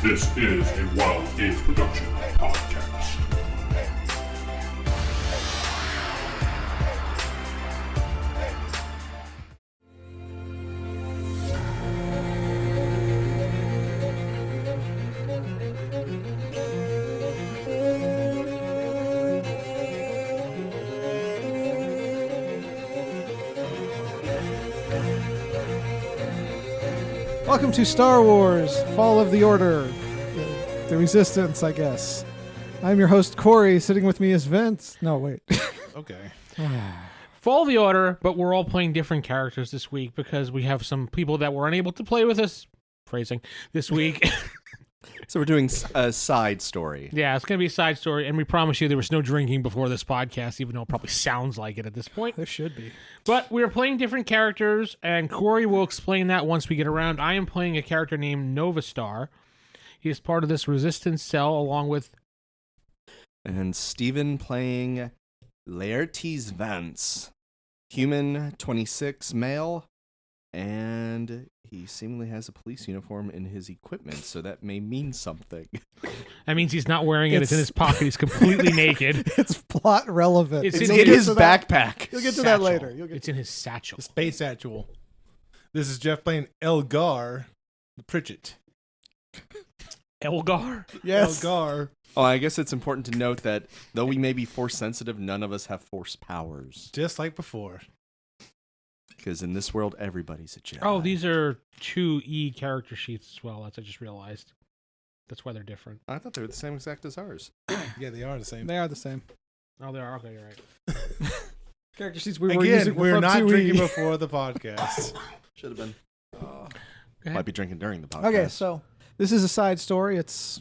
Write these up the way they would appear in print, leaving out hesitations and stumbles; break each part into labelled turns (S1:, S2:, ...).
S1: This is a Wild Games Production podcast.
S2: Welcome to Star Wars, Fall of the Order, the Resistance, I guess. I'm your host, Corey. Sitting with me is Vince. No, wait.
S3: Okay.
S4: Fall of the Order, but we're all playing different characters this week because we have some people that were unable to play with us, phrasing, this week.
S5: So we're doing a side story.
S4: Yeah, it's going to be a side story, and we promise you there was no drinking before this podcast, even though it probably sounds like it at this point.
S2: There should be.
S4: But we're playing different characters, and Corey will explain that once we get around. I am playing a character named Novastar. He is part of this resistance cell along with...
S5: And Steven playing Laertes Vance. Human, 26, male, and he seemingly has a police uniform in his equipment, so that may mean something.
S4: That means he's not wearing it. It's in his pocket. He's completely naked.
S2: It's plot relevant.
S4: It's
S5: It's in his backpack.
S2: You'll get to
S4: Satchel.
S2: that later.
S4: It's in his satchel.
S3: The space actual. This is Jeff playing Elgar the Pritchett.
S4: Elgar?
S2: Yes.
S3: Elgar.
S5: Oh, I guess it's important to note that though we may be force sensitive, none of us have force powers.
S3: Just like before.
S5: Because in this world, everybody's a Jedi.
S4: Oh, these are 2E character sheets as well. That's I just realized. That's why they're different.
S5: I thought they were the same exact as ours.
S3: Yeah, they are the same.
S2: They are the same.
S4: Oh, they are. Okay, you're right.
S2: Character sheets we were
S3: Again,
S2: using
S3: we're
S2: from
S3: not
S2: 2E.
S3: drinking before the podcast.
S5: Should have been.
S4: Go ahead.
S5: Might be drinking during the podcast.
S2: Okay, so this is a side story. It's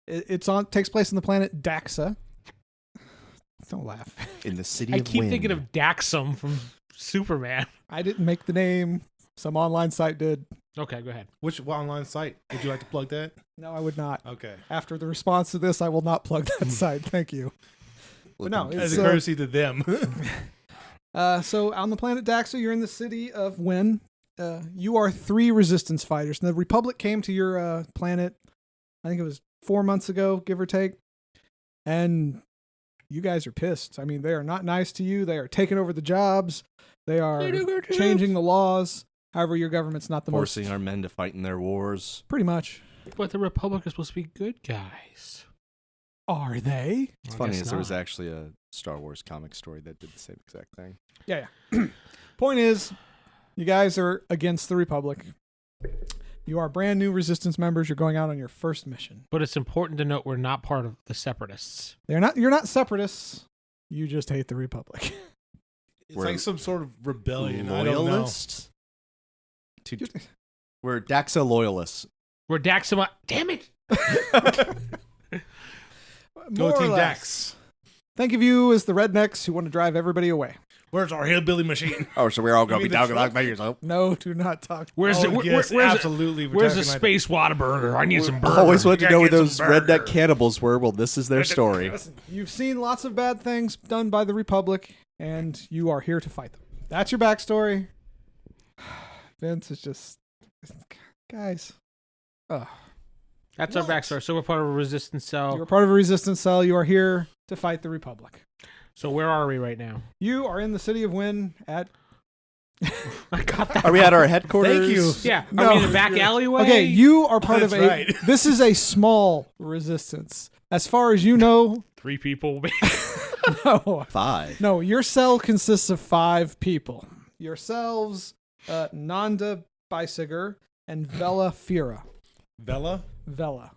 S2: takes place on the planet Daxa. Don't laugh.
S5: In the city
S4: I
S5: of
S4: keep
S5: Wind.
S4: thinking of Daxum from Superman.
S2: I didn't make the name. Some online site did.
S4: Okay, go ahead.
S3: Which online site? Would you like to plug that?
S2: No, I would not.
S3: Okay.
S2: After the response to this, I will not plug that site. Thank you. But no,
S3: As
S2: it's
S3: a courtesy to them.
S2: so on the planet Daxa, you're in the city of Wynn. You are 3 resistance fighters. And the Republic came to your planet, I think it was 4 months ago, give or take. And you guys are pissed. I mean, they are not nice to you. They are taking over the jobs. They are changing the laws. However, your government's not the
S5: forcing
S2: most...
S5: our men to fight in their wars.
S2: Pretty much.
S4: But the Republic is supposed to be good guys.
S2: Are they?
S5: It's
S4: I
S5: funny
S4: guess
S5: as there was
S4: not.
S5: actually a Star Wars comic story that did the same exact thing.
S2: Yeah. Point is, you guys are against the Republic. You are brand new resistance members. You're going out on your first mission.
S4: But it's important to note we're not part of the separatists.
S2: You're not separatists. You just hate the Republic.
S3: It's
S5: We're
S3: like some sort of rebellion. I don't know.
S5: Loyalists? We're Daxa loyalists.
S4: We're Daxum. Damn it!
S3: Go
S2: More or
S3: Team
S2: less.
S3: Dax.
S2: Think of you as the rednecks who want to drive everybody away.
S3: Where's our hillbilly machine?
S5: Oh, so we're all going
S3: You
S5: to be
S3: mean the
S5: talking
S3: truck?
S5: like yourself.
S2: No, do not talk.
S4: Where's the
S3: yes,
S4: where's
S3: absolutely.
S4: the, where's the space Whataburger? I need some burger.
S5: Always wanted to
S3: Yeah,
S5: know where
S3: get some
S5: those
S3: burger.
S5: redneck cannibals were. Well, this is their story.
S2: Listen, you've seen lots of bad things done by the Republic, and you are here to fight them. That's your backstory. Vince is just... Guys. Ugh.
S4: That's our backstory. So we're part of a resistance cell.
S2: You're part of a resistance cell. You are here to fight the Republic.
S4: So where are we right now?
S2: You are in the city of Wynn at...
S4: I got that.
S5: Are we at our headquarters?
S3: Thank you.
S4: Yeah. Are
S2: No.
S4: we in the back alleyway?
S2: Okay, you are part of
S3: That's
S2: a...
S3: right.
S2: This is a small resistance. As far as you know...
S4: 3 people.
S2: No.
S5: 5.
S2: No, your cell consists of 5 people. Yourselves, Nanda Bisiger, and Vela Fira.
S3: Vela?
S2: Vela.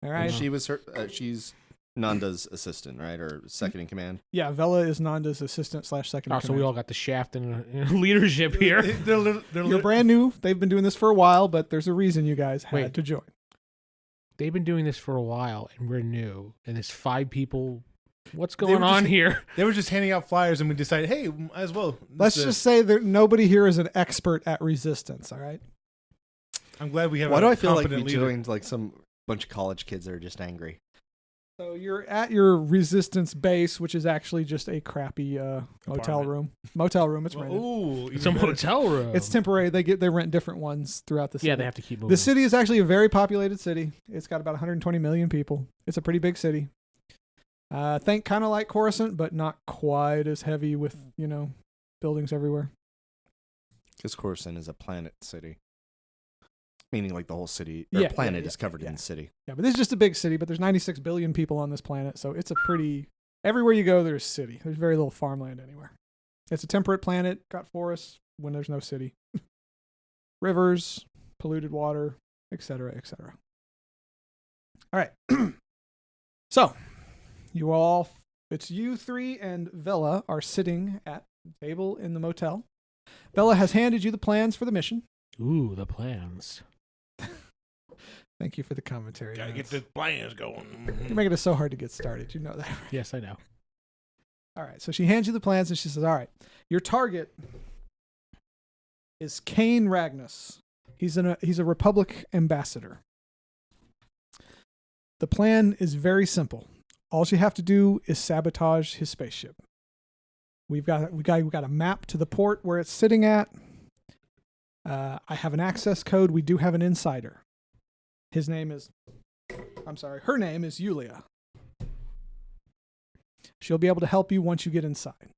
S2: All right.
S5: She was her. She's Nanda's assistant, right, or second in command.
S2: Yeah, Vela is Nanda's assistant / second.
S4: Oh,
S2: in
S4: so we
S2: command.
S4: all got the shaft and leadership here.
S2: You're brand new. They've been doing this for a while, but there's a reason you guys had
S4: Wait.
S2: to join.
S4: They've been doing this for a while, and we're new. And there's 5 people. What's
S3: They
S4: going
S3: were
S4: on
S3: just-
S4: here?
S3: They were just handing out flyers, and we decided, hey, as well.
S2: Let's just say that nobody here is an expert at resistance. All right.
S3: I'm glad we have.
S5: Why
S3: a
S5: do I feel like we
S3: competent leader.
S5: joined like some bunch of college kids that are just angry?
S2: So you're at your resistance base, which is actually just a crappy motel room. Motel room. It's rented.
S3: Ooh,
S4: It's a motel room.
S2: It's temporary. They rent different ones throughout the city.
S4: Yeah, they have to keep moving.
S2: The city is actually a very populated city. It's got about 120 million people. It's a pretty big city. Think kind of like Coruscant, but not quite as heavy with, buildings everywhere.
S5: Because Coruscant is a planet city. Meaning like the whole city, planet is covered in the city.
S2: Yeah, but this is just a big city, but there's 96 billion people on this planet, so it's a pretty... Everywhere you go, there's city. There's very little farmland anywhere. It's a temperate planet, got forests when there's no city. Rivers, polluted water, etc., etc. All right. So, it's you three and Vela are sitting at the table in the motel. Vela has handed you the plans for the mission.
S4: Ooh, the plans.
S2: Thank you for the commentary.
S3: Gotta get
S2: Vince.
S3: the plans going.
S2: You're making it so hard to get started. You know that.
S4: Yes, I know.
S2: All right. So she hands you the plans and she says, all right, your target is Kane Ragnus. He's a Republic ambassador. The plan is very simple. All you have to do is sabotage his spaceship. We've got a map to the port where it's sitting at. I have an access code. We do have an insider. Her name is Yulia. She'll be able to help you once you get inside.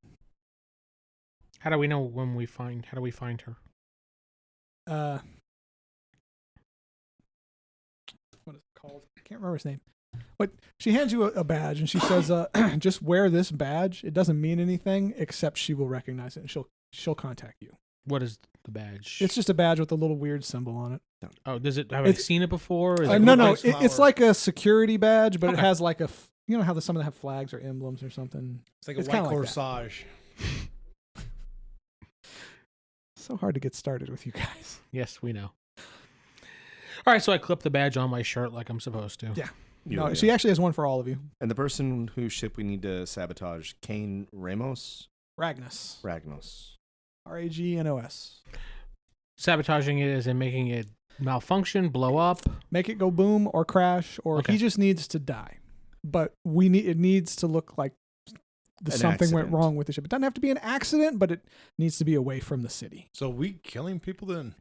S4: How do we know how do we find her?
S2: What is it called? I can't remember his name. But she hands you a badge and she says, just wear this badge. It doesn't mean anything except she will recognize it and she'll contact you.
S4: What is the badge?
S2: It's just a badge with a little weird symbol on it.
S4: Oh, does it? Have I seen it before? Is it
S2: No.
S3: flower.
S2: It's like a security badge, but it
S4: Okay.
S2: has like how some of them have flags or emblems or something.
S3: It's like
S2: It's
S3: a
S2: kinda
S3: white
S2: like that.
S3: corsage.
S2: So hard to get started with you guys.
S4: Yes, we know. All right, so I clip the badge on my shirt like I'm supposed to.
S2: Yeah.
S5: Yulia.
S2: No, she actually has one for all of you.
S5: And the person whose ship we need to sabotage, Kane Ramos?
S2: Ragnus.
S5: Ragnos.
S2: Ragnos.
S4: Sabotaging it is in making it malfunction, blow up.
S2: Make it go boom or crash, or
S4: Okay.
S2: he just needs to die. But it needs to look like something went
S5: accident.
S2: wrong with the ship. It doesn't have to be an accident, but it needs to be away from the city.
S3: So we killing people then?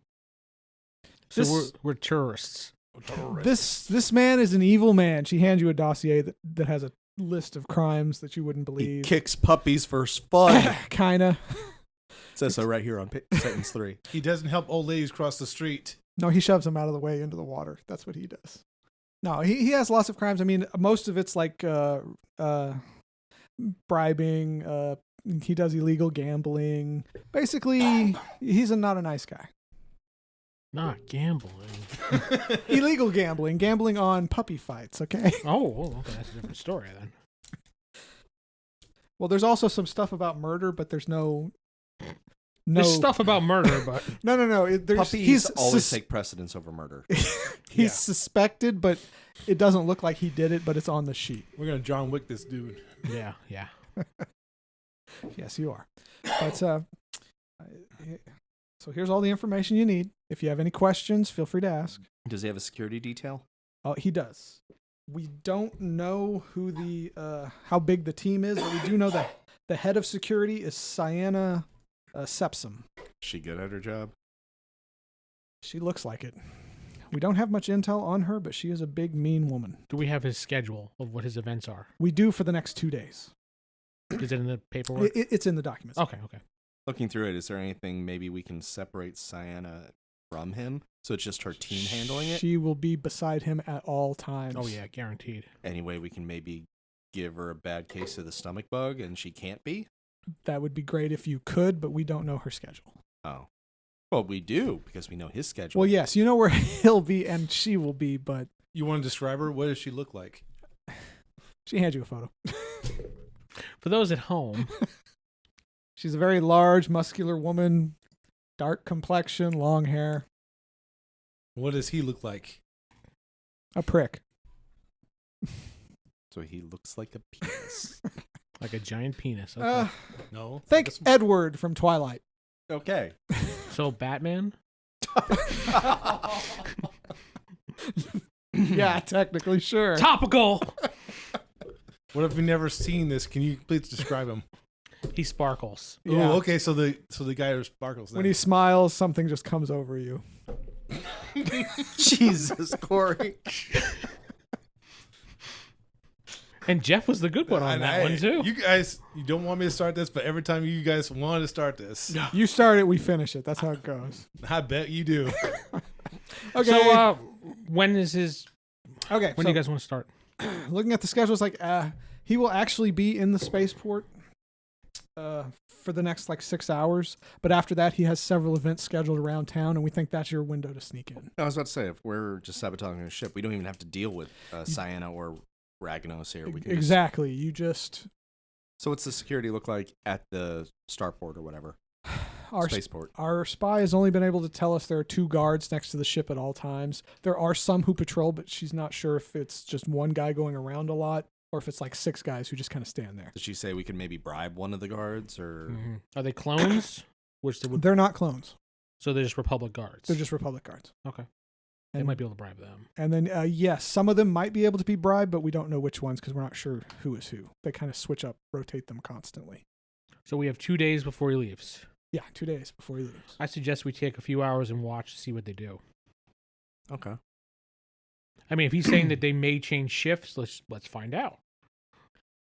S4: So
S2: This-
S4: we're tourists.
S2: This man is an evil man. She hands you a dossier that has a list of crimes that you wouldn't
S5: He
S2: believe.
S5: kicks puppies for fun.
S2: Kinda.
S5: It says so right here on sentence 3.
S3: He doesn't help old ladies cross the street.
S2: No, he shoves them out of the way into the water. That's what he does. No, he has lots of crimes. I mean, most of it's like bribing. He does illegal gambling. Basically, he's not a nice guy.
S4: Not gambling.
S2: Illegal gambling on puppy fights. Okay.
S4: Oh, okay, that's a different story then.
S2: Well, there's also some stuff about murder, but there's no.
S4: There's stuff about murder, but
S2: No.
S5: Puppies
S2: He's
S5: always take precedence over murder.
S2: he's suspected, but it doesn't look like he did it. But it's on the sheet.
S3: We're gonna John Wick this dude.
S4: yeah.
S2: Yes, you are. But so here's all the information you need. If you have any questions, feel free to ask.
S5: Does he have a security detail?
S2: Oh, he does. We don't know who how big the team is, but we do know that the head of security is Sienna Sepsum.
S5: She good at her job?
S2: She looks like it. We don't have much intel on her, but she is a big, mean woman.
S4: Do we have his schedule of what his events are?
S2: We do for the next 2 days.
S4: Is it in the paperwork?
S2: It's in the documents.
S4: Okay.
S5: Looking through it, is there anything maybe we can separate Sienna from him? So it's just her team handling it?
S2: She will be beside him at all times.
S4: Oh yeah, guaranteed.
S5: Any way we can maybe give her a bad case of the stomach bug and she can't be?
S2: That would be great if you could, but we don't know her schedule.
S5: Oh. Well, we do, because we know his schedule.
S2: Well, yes, you know where he'll be and she will be, but
S3: You want to describe her? What does she look like?
S2: she hands you a photo.
S4: For those at home,
S2: She's a very large, muscular woman, dark complexion, long hair,
S3: What does he look like?
S2: a prick.
S5: So he looks like a penis.
S4: like a giant penis. Okay.
S3: No.
S2: Think
S3: That's-
S2: Edward from Twilight.
S5: Okay.
S4: So Batman?
S2: Yeah, technically, sure.
S4: Topical.
S3: What if we never seen this? Can you please describe him?
S4: He sparkles.
S2: Yeah.
S3: Oh, okay. So the guy who sparkles.
S2: When he smiles, something just comes over you.
S5: Jesus, Corey.
S4: And Jeff was the good one on that one too.
S3: You guys, you don't want me to start this, but every time you guys want to start this,
S2: You start it, we finish it. That's how it goes.
S3: I bet you do.
S2: Okay.
S4: So when is his?
S2: Okay.
S4: When do you guys want to start?
S2: Looking at the schedule, it's like he will actually be in the spaceport for the next 6 hours. But after that, he has several events scheduled around town, and we think that's your window to sneak in.
S5: I was about to say, if we're just sabotaging a ship, we don't even have to deal with Sienna or Ragnos here. We can
S2: Exactly. You just
S5: So what's the security look like at the starport or whatever? Spaceport.
S2: Our spy has only been able to tell us there are 2 guards next to the ship at all times. There are some who patrol, but she's not sure if it's just one guy going around a lot or if it's 6 guys who just kind of stand there.
S5: Did she say we could maybe bribe one of the guards or?
S4: Are they clones?
S2: They're not clones.
S4: So they're just Republic guards.
S2: They're just Republic guards.
S4: Okay. They might be able to bribe them.
S2: And then, yes, some of them might be able to be bribed, but we don't know which ones because we're not sure who is who. They kind of switch up, rotate them constantly.
S4: So we have 2 days before he leaves.
S2: Yeah, 2 days before he leaves.
S4: I suggest we take a few hours and watch to see what they do.
S5: Okay.
S4: I mean, if he's saying that they may change shifts, let's find out.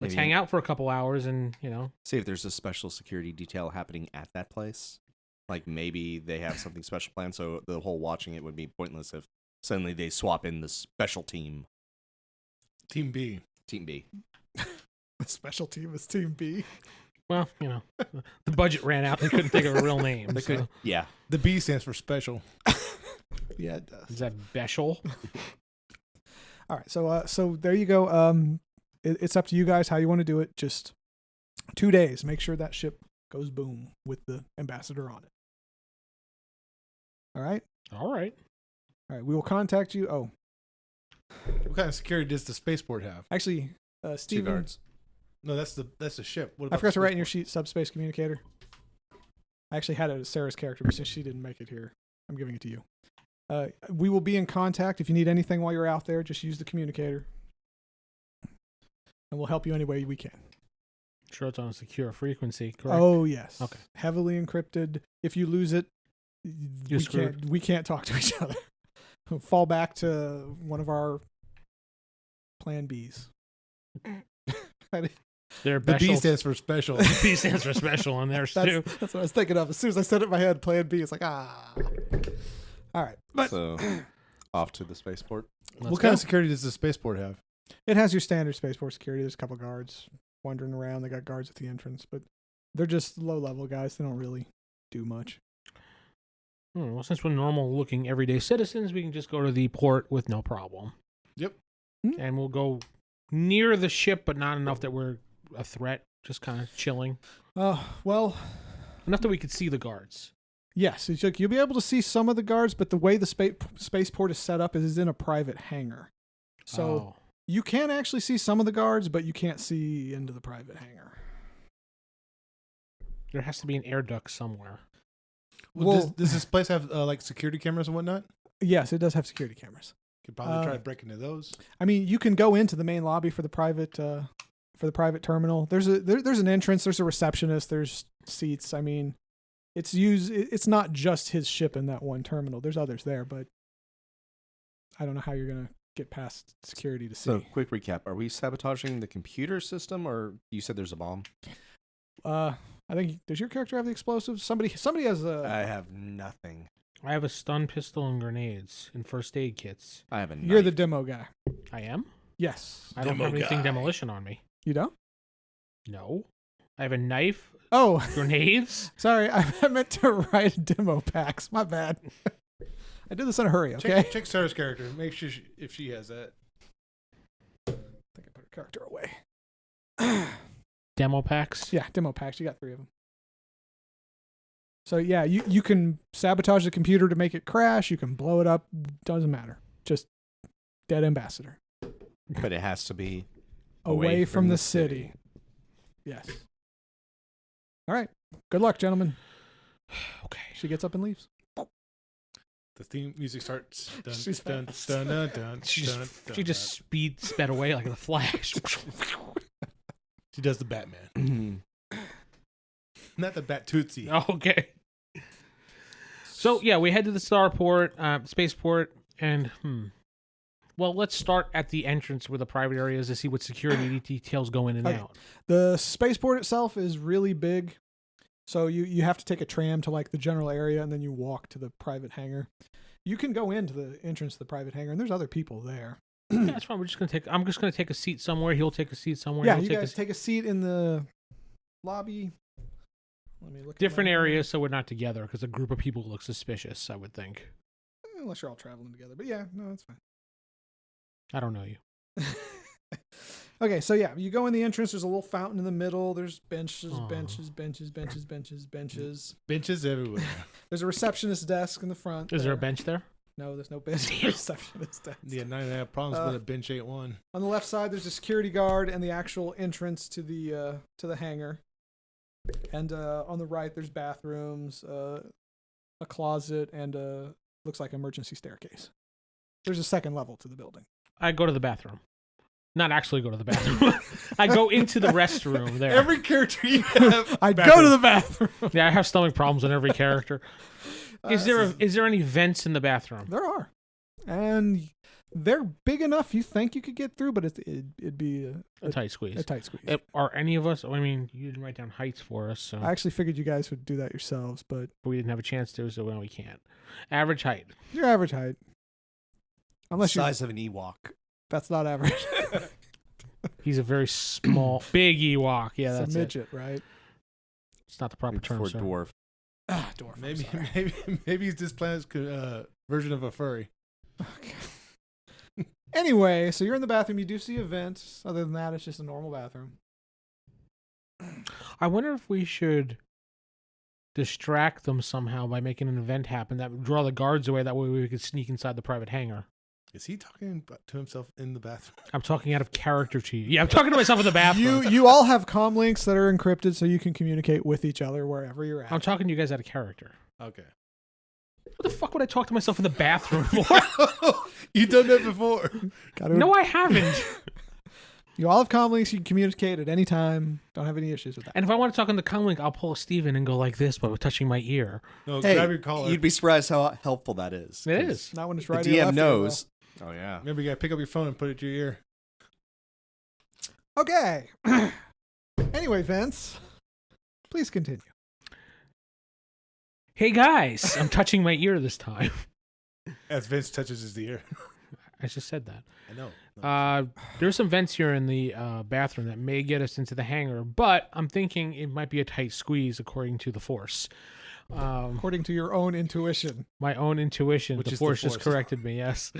S4: Let's
S5: Maybe
S4: hang out for a couple hours and,
S5: see if there's a special security detail happening at that place. Like maybe they have something special planned, so the whole watching it would be pointless if suddenly they swap in the special team.
S3: Team B.
S5: Team B.
S2: The special team is Team B.
S4: well, the budget ran out. They couldn't think of a real name.
S5: They could,
S4: so.
S5: yeah.
S3: The B stands for special.
S2: Yeah, it does.
S4: Is that Beshel?
S2: All right, so there you go. It's up to you guys how you want to do it. Just 2 days. Make sure that ship goes boom with the ambassador on it. All right?
S4: All right.
S2: All right, we will contact you. Oh,
S3: What kind of security does the spaceport have?
S2: actually,
S5: 2
S2: Steven,
S5: guards.
S3: No, that's the ship. What
S2: I
S3: about
S2: forgot to
S3: the
S2: write in your
S3: spaceport?
S2: sheet subspace communicator. I actually had it as Sarah's character, but since she didn't make it here, I'm giving it to you. We will be in contact. If you need anything while you're out there, just use the communicator. And we'll help you any way we can.
S4: Sure, it's on a secure frequency, correct?
S2: Oh, yes.
S4: Okay.
S2: Heavily encrypted. If you lose it, we can't talk to each other. Fall back to one of our plan Bs.
S4: They're
S3: The B
S4: Beshel.
S3: stands for special.
S4: B stands for special on theirs too.
S2: That's what I was thinking of. As soon as I said it in my head, plan B, it's like, ah. All right. But
S5: So off to the spaceport.
S3: What kind of security does the spaceport have?
S2: it has your standard spaceport security. There's a couple guards wandering around. They got guards at the entrance, but they're just low-level guys. They don't really do much.
S4: Well, since we're normal-looking everyday citizens, we can just go to the port with no problem.
S3: Yep.
S4: And we'll go near the ship, but not enough that we're a threat. Just kind of chilling.
S2: Well,
S4: Enough that we could see the guards.
S2: yes. It's like you'll be able to see some of the guards, but the way the spaceport is set up is in a private hangar. So you can actually see some of the guards, but you can't see into the private hangar.
S4: There has to be an air duct somewhere.
S2: Well-
S3: Does this place have like security cameras and whatnot?
S2: Yes, it does have security cameras.
S3: Could probably try to break into those.
S2: I mean, you can go into the main lobby for the private terminal. There's an entrance. There's a receptionist. There's seats. I mean, it's not just his ship in that one terminal. There's others there, but I don't know how you're gonna get past security to see.
S5: So quick recap: are we sabotaging the computer system, or you said there's a bomb?
S2: I think does your character have the explosives? Somebody has a.
S5: I have nothing.
S4: I have a stun pistol and grenades and first aid kits.
S5: I have a.
S2: You're the
S5: knife.
S2: demo guy.
S4: I am?
S2: Yes.
S4: I don't
S3: Demo
S4: have anything
S3: guy.
S4: demolition on me.
S2: You don't?
S4: No. I have a knife,
S2: Oh,
S4: grenades.
S2: sorry. I meant to write demo packs. My bad. I did this in a hurry. Okay.
S3: Check Sarah's character. Make sure if she has that.
S2: I think I put her character away.
S4: Demo packs.
S2: Yeah, demo packs. You got 3 of them. So yeah, you can sabotage the computer to make it crash. You can blow it up. Doesn't matter. Just dead ambassador.
S5: But it has to be
S2: Away from the city. Yes. All right. Good luck, gentlemen.
S4: Okay.
S2: She gets up and leaves.
S3: The theme music starts. Dun,
S2: She's
S3: dun,
S2: fast.
S3: dun, dun, dun,
S4: She
S3: dun,
S4: just
S3: dun, dun.
S4: sped away like a flash.
S3: She does the Batman. Not the Bat Tootsie.
S4: Okay. So yeah, we head to the spaceport, and well, let's start at the entrance where the private area is to see what security details go in and
S2: Okay.
S4: out.
S2: The spaceport itself is really big, so you have to take a tram to like the general area, and then you walk to the private hangar. You can go into the entrance to the private hangar, and there's other people there.
S4: Yeah, that's fine. I'm just gonna take a seat somewhere. He'll take a seat somewhere.
S2: Yeah,
S4: He'll
S2: you
S4: take
S2: guys take a seat in the lobby. Let me look at
S4: different
S2: my-
S4: areas so we're not together because a group of people look suspicious. I would think.
S2: Unless you're all traveling together, but yeah, no, that's fine.
S4: I don't know you.
S2: Okay, so yeah, you go in the entrance. There's a little fountain in the middle. There's benches,
S4: Aw.
S2: benches.
S3: Benches everywhere.
S2: There's a receptionist desk in the front.
S4: Is there a bench there?
S2: No, there's no bench. Receptionist desk.
S3: Yeah, 99 problems, but a bench ain't one.
S2: On the left side, there's a security guard and the actual entrance to the hangar. And on the right, there's bathrooms, a closet, and looks like emergency staircase. There's a second level to the building.
S4: I go to the bathroom. Not actually go to the bathroom. I go into the restroom there.
S3: Every character you have.
S2: I go to the bathroom.
S4: Yeah, I have stomach problems in every character. Is there any vents in the bathroom?
S2: There are, and they're big enough you think you could get through, but it'd be
S4: A tight squeeze.
S2: a tight squeeze.
S4: Are any of us? I mean, you didn't write down heights for us, so
S2: I actually figured you guys would do that yourselves, but
S4: we didn't have a chance to, so now we can't. Average height.
S2: your average height, unless you're,
S5: Size of an Ewok.
S2: that's not average.
S4: He's a very small, big Ewok. Yeah,
S2: It's
S4: that's
S2: a
S4: it.
S2: midget, right?
S4: It's not the proper term,
S5: For
S4: sir.
S5: dwarf.
S2: Ah, dwarf. I'm
S3: Maybe,
S2: sorry.
S3: maybe he's this planet's version of a furry.
S2: Okay. Anyway, so you're in the bathroom. You do see a vent. Other than that, it's just a normal bathroom.
S4: I wonder if we should distract them somehow by making an event happen that would draw the guards away. That way we could sneak inside the private hangar.
S3: Is he talking to himself in the bathroom?
S4: I'm talking out of character to you. Yeah, I'm talking to myself in the bathroom.
S2: You all have comm links that are encrypted, so you can communicate with each other wherever you're at.
S4: I'm talking to you guys out of character.
S3: Okay.
S4: What the fuck would I talk to myself in the bathroom for?
S3: You've done that before.
S4: No, I haven't.
S2: You all have comm links. You can communicate at any time. Don't have any issues with that.
S4: And if I want to talk on the comlink, I'll pull a Steven and go like this, but with touching my ear.
S3: No,
S5: Hey,
S3: grab your collar.
S5: you'd be surprised how helpful that is.
S4: It
S5: 'cause
S4: is.
S2: Not when it's
S5: The
S2: right. or left
S5: DM
S2: ear,
S5: knows. Oh yeah.
S3: Remember, you gotta pick up your phone and put it to your ear.
S2: though. Okay. Anyway, Vince, please continue.
S4: Hey guys, I'm touching my ear this time.
S3: As Vince touches his ear.
S4: I just said that.
S3: I know.
S4: There's some vents here in the bathroom that may get us into the hangar, but I'm thinking it might be a tight squeeze according to the Force.
S2: According to your own intuition.
S4: My own intuition.
S3: Which
S4: The
S3: is the
S4: Force just
S3: Force.
S4: corrected me, yes.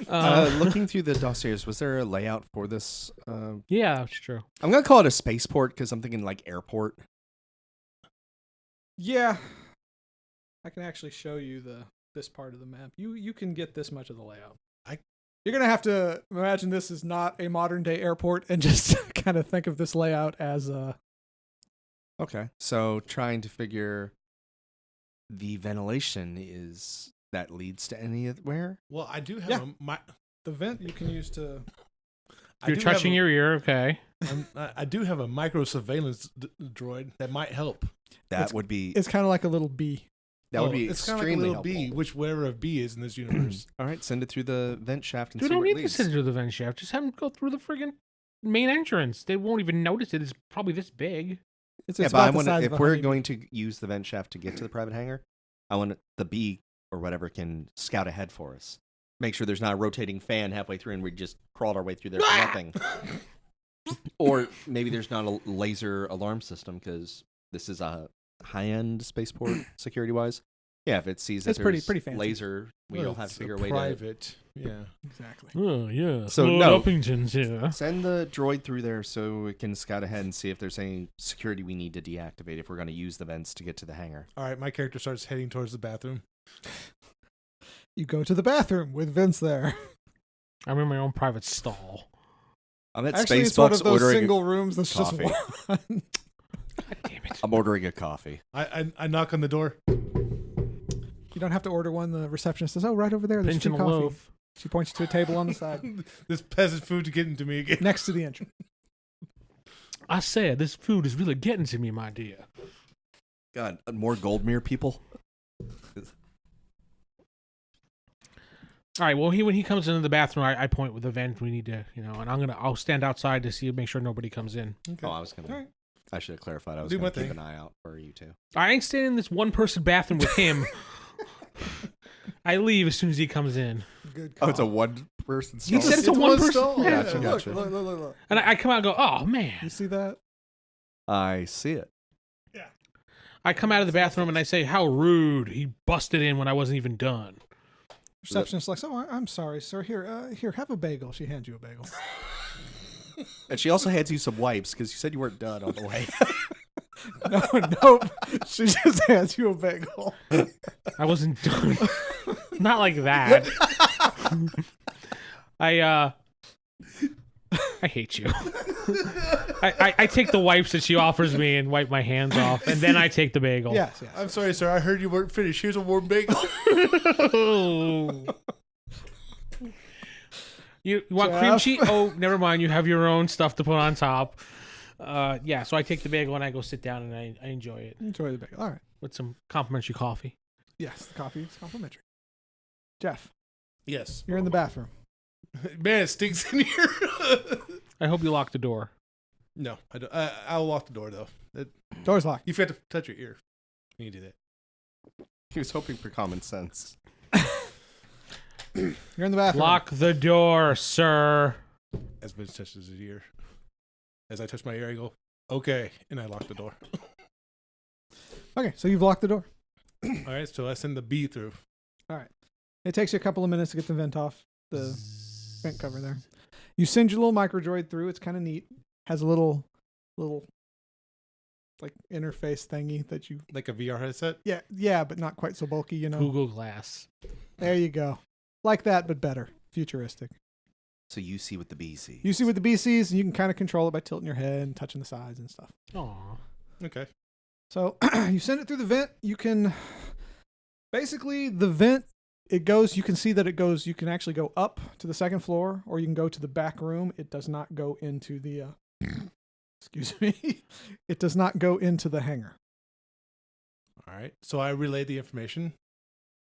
S5: Looking through the dossiers, was there a layout for this?
S4: Yeah, that's true.
S5: I'm gonna call it a spaceport because I'm thinking like airport.
S2: Yeah. I can actually show you this part of the map. You can get this much of the layout. You're going to have to imagine this is not a modern day airport and just kind of think of this layout as a...
S5: Okay. So trying to figure the ventilation is that leads to anywhere.
S3: Well, I do have
S2: Yeah. The vent you can use to...
S4: You're touching your ear, okay.
S3: I do have a micro surveillance droid that might help.
S5: That would be
S2: It's kind of like a little bee.
S5: that would be
S3: it's kind of like a
S5: extremely
S3: little
S5: helpful.
S3: bee, which wherever a bee is in this universe.
S5: All right, send it through the vent shaft and
S4: Dude,
S5: see
S4: don't
S5: where it
S4: need to
S5: leads.
S4: send it to the vent shaft. Just have them go through the friggin' main entrance. They won't even notice it. It's probably this big.
S2: It's
S5: Yeah,
S2: it's
S5: but I
S2: about the
S5: want
S2: size
S5: if
S2: of a
S5: we're
S2: honeybee.
S5: going to use the vent shaft to get to the private hangar, I want the bee or whatever can scout ahead for us. Make sure there's not a rotating fan halfway through and we just crawled our way through there for nothing. Or maybe there's not a laser alarm system because this is a high-end spaceport security-wise. Yeah, if it sees that
S2: It's
S5: there's
S2: pretty fancy.
S5: laser, we'll have to
S3: It's
S5: figure a way
S3: private. Yeah.
S2: Exactly.
S4: Oh, yeah.
S5: So,
S4: Lord
S5: no.
S4: Uppington's here.
S5: to send the droid through there so it can scout ahead and see if there's any security we need to deactivate if we're going to use the vents to get to the hangar.
S3: All right, my character starts heading towards the bathroom.
S2: You go to the bathroom with Vince there.
S4: I'm in my own private stall.
S5: I'm at
S2: Actually, it's one
S5: Spacebucks
S2: of those
S5: ordering.
S2: single rooms that's
S5: coffee.
S2: just one.
S4: God damn it.
S5: I'm ordering a coffee.
S3: I knock on the door.
S2: You don't have to order one. The receptionist says, "Oh, right over there. There's
S4: Pinch
S2: free
S4: and a
S2: coffee."
S4: loaf.
S2: She points to a table on the side
S3: This peasant food to get into me again.
S2: next to the entrance.
S4: I said this food is really getting to me, my dear.
S5: God, more Goldmere people.
S4: All right. Well, when he comes into the bathroom, I point with the vent. We need to, and I'll stand outside to see, make sure nobody comes in.
S3: Okay.
S5: Oh, I was gonna.
S3: All right.
S5: I should have clarified. I was
S3: Do
S5: gonna
S3: my
S5: keep
S3: thing.
S5: an eye out for you two.
S4: I ain't staying in this one-person bathroom with him. I leave as soon as he comes in.
S2: Good call.
S5: Oh, it's a one-person
S4: He
S5: stall.
S4: said it's a one-person
S3: stall.
S4: bathroom.
S5: Gotcha.
S2: Look.
S4: And I come out and go, oh, man.
S2: You see that?
S5: I see it.
S4: I come out of the bathroom and I say, how rude. He busted in when I wasn't even done.
S2: Receptionist's like, oh, I'm sorry, sir. Here, have a bagel. She hands you a bagel.
S5: And she also hands you some wipes because you said you weren't done on the way.
S2: Nope. She just hands you a bagel.
S4: I wasn't done. Not like that. I hate you. I take the wipes that she offers me and wipe my hands off, and then I take the bagel.
S2: Yes.
S3: I'm sorry, sir. I heard you weren't finished. Here's a warm bagel.
S4: You want cream
S2: Jeff?
S4: cheese? Oh, never mind. You have your own stuff to put on top. Yeah, so I take the bagel and I go sit down and I enjoy it
S2: Enjoy the bagel. All right.
S4: with some complimentary coffee.
S2: Yes, the coffee is complimentary. Jeff,
S3: Yes.
S2: you're in the bathroom.
S3: Man, it stinks in here.
S4: I hope you lock the door.
S3: No, I don't. I'll lock the door, though.
S2: Door's locked.
S3: You forgot to touch your ear when you do that.
S5: He was hoping for common sense.
S2: You're in the bathroom.
S4: Lock the door, sir.
S3: As Vince touches his ear. As I touch my ear, I go, okay. And I lock the door.
S2: Okay, so you've locked the door.
S3: All right, so I send the bee through.
S2: All right. It takes you a couple of minutes to get the vent off, the vent cover there. You send your little microdroid through. It's kind of neat. Has a little like interface thingy that you
S3: Like a VR headset.
S2: yeah, but not quite so bulky,
S4: Google Glass.
S2: There you go. Like that, but better. Futuristic.
S5: So you see what the bee sees.
S2: You see what the bee sees, and you can kind of control it by tilting your head and touching the sides and stuff.
S4: Aw.
S3: Okay.
S2: So you send it through the vent. You can basically the vent. It goes. You can see that it goes. You can actually go up to the second floor, or you can go to the back room. It does not go into the. Excuse me. It does not go into the hangar.
S3: All right. So I relay the information.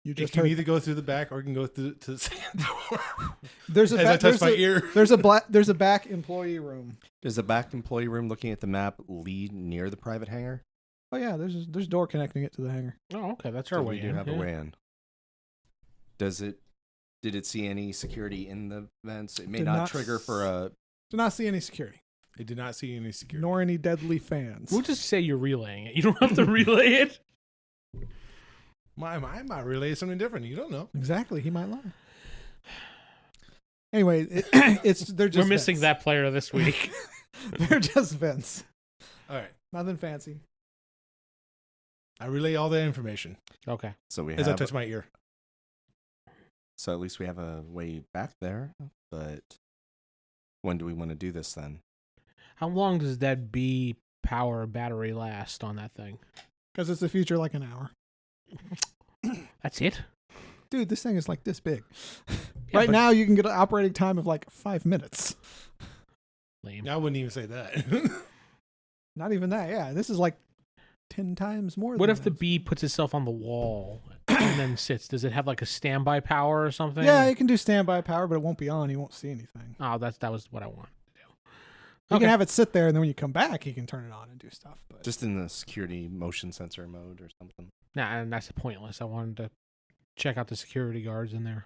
S2: You
S3: It
S2: just
S3: can
S2: heard.
S3: either go through the back or it can go through to the second door.
S2: There's a
S3: As I touch
S2: there's
S3: my
S2: a,
S3: ear.
S2: There's a back employee room.
S5: Does the back employee room looking at the map lead near the private hangar?
S2: Oh yeah, there's door connecting it to the hangar.
S4: Oh, okay. That's our
S5: So
S4: way
S5: we do
S4: in.
S5: have
S4: yeah.
S5: a way in. Did it see any security in the vents? It may
S2: Did
S5: not
S2: not
S5: trigger for a.
S2: Do not see any security,
S3: I did not see any security.
S2: nor any deadly fans.
S4: We'll just say you're relaying it. You don't have to relay it.
S3: I might relay something different. You don't know.
S2: Exactly, he might lie. Anyway, they're just
S4: We're missing
S2: vents.
S4: that player this week.
S2: They're just vents.
S3: All right.
S2: Nothing fancy.
S3: I relay all that information
S4: Okay.
S5: So we
S3: as I
S5: have.
S3: touch my ear.
S5: So at least we have a way back there. But when do we want to do this then?
S4: How long does that B power battery last on that thing?
S2: Because it's the future, like an hour.
S4: That's it?
S2: Dude, this thing is like this big.
S4: Yeah,
S2: right
S4: but-
S2: now, you can get an operating time of like 5 minutes.
S4: Lame.
S3: I wouldn't even say that.
S2: Not even that. Yeah, this is like 10 times more.
S4: What
S2: than
S4: if the
S2: that.
S4: bee puts itself on the wall and then sits? Does it have like a standby power or something?
S2: Yeah, it can do standby power, but it won't be on. You won't see anything.
S4: Oh, that was what I wanted to do.
S2: You
S4: Okay.
S2: can have it sit there, and then when you come back, you can turn it on and do stuff. But
S5: Just in the security motion sensor mode or something.
S4: Nah, and that's pointless. I wanted to check out the security guards in there.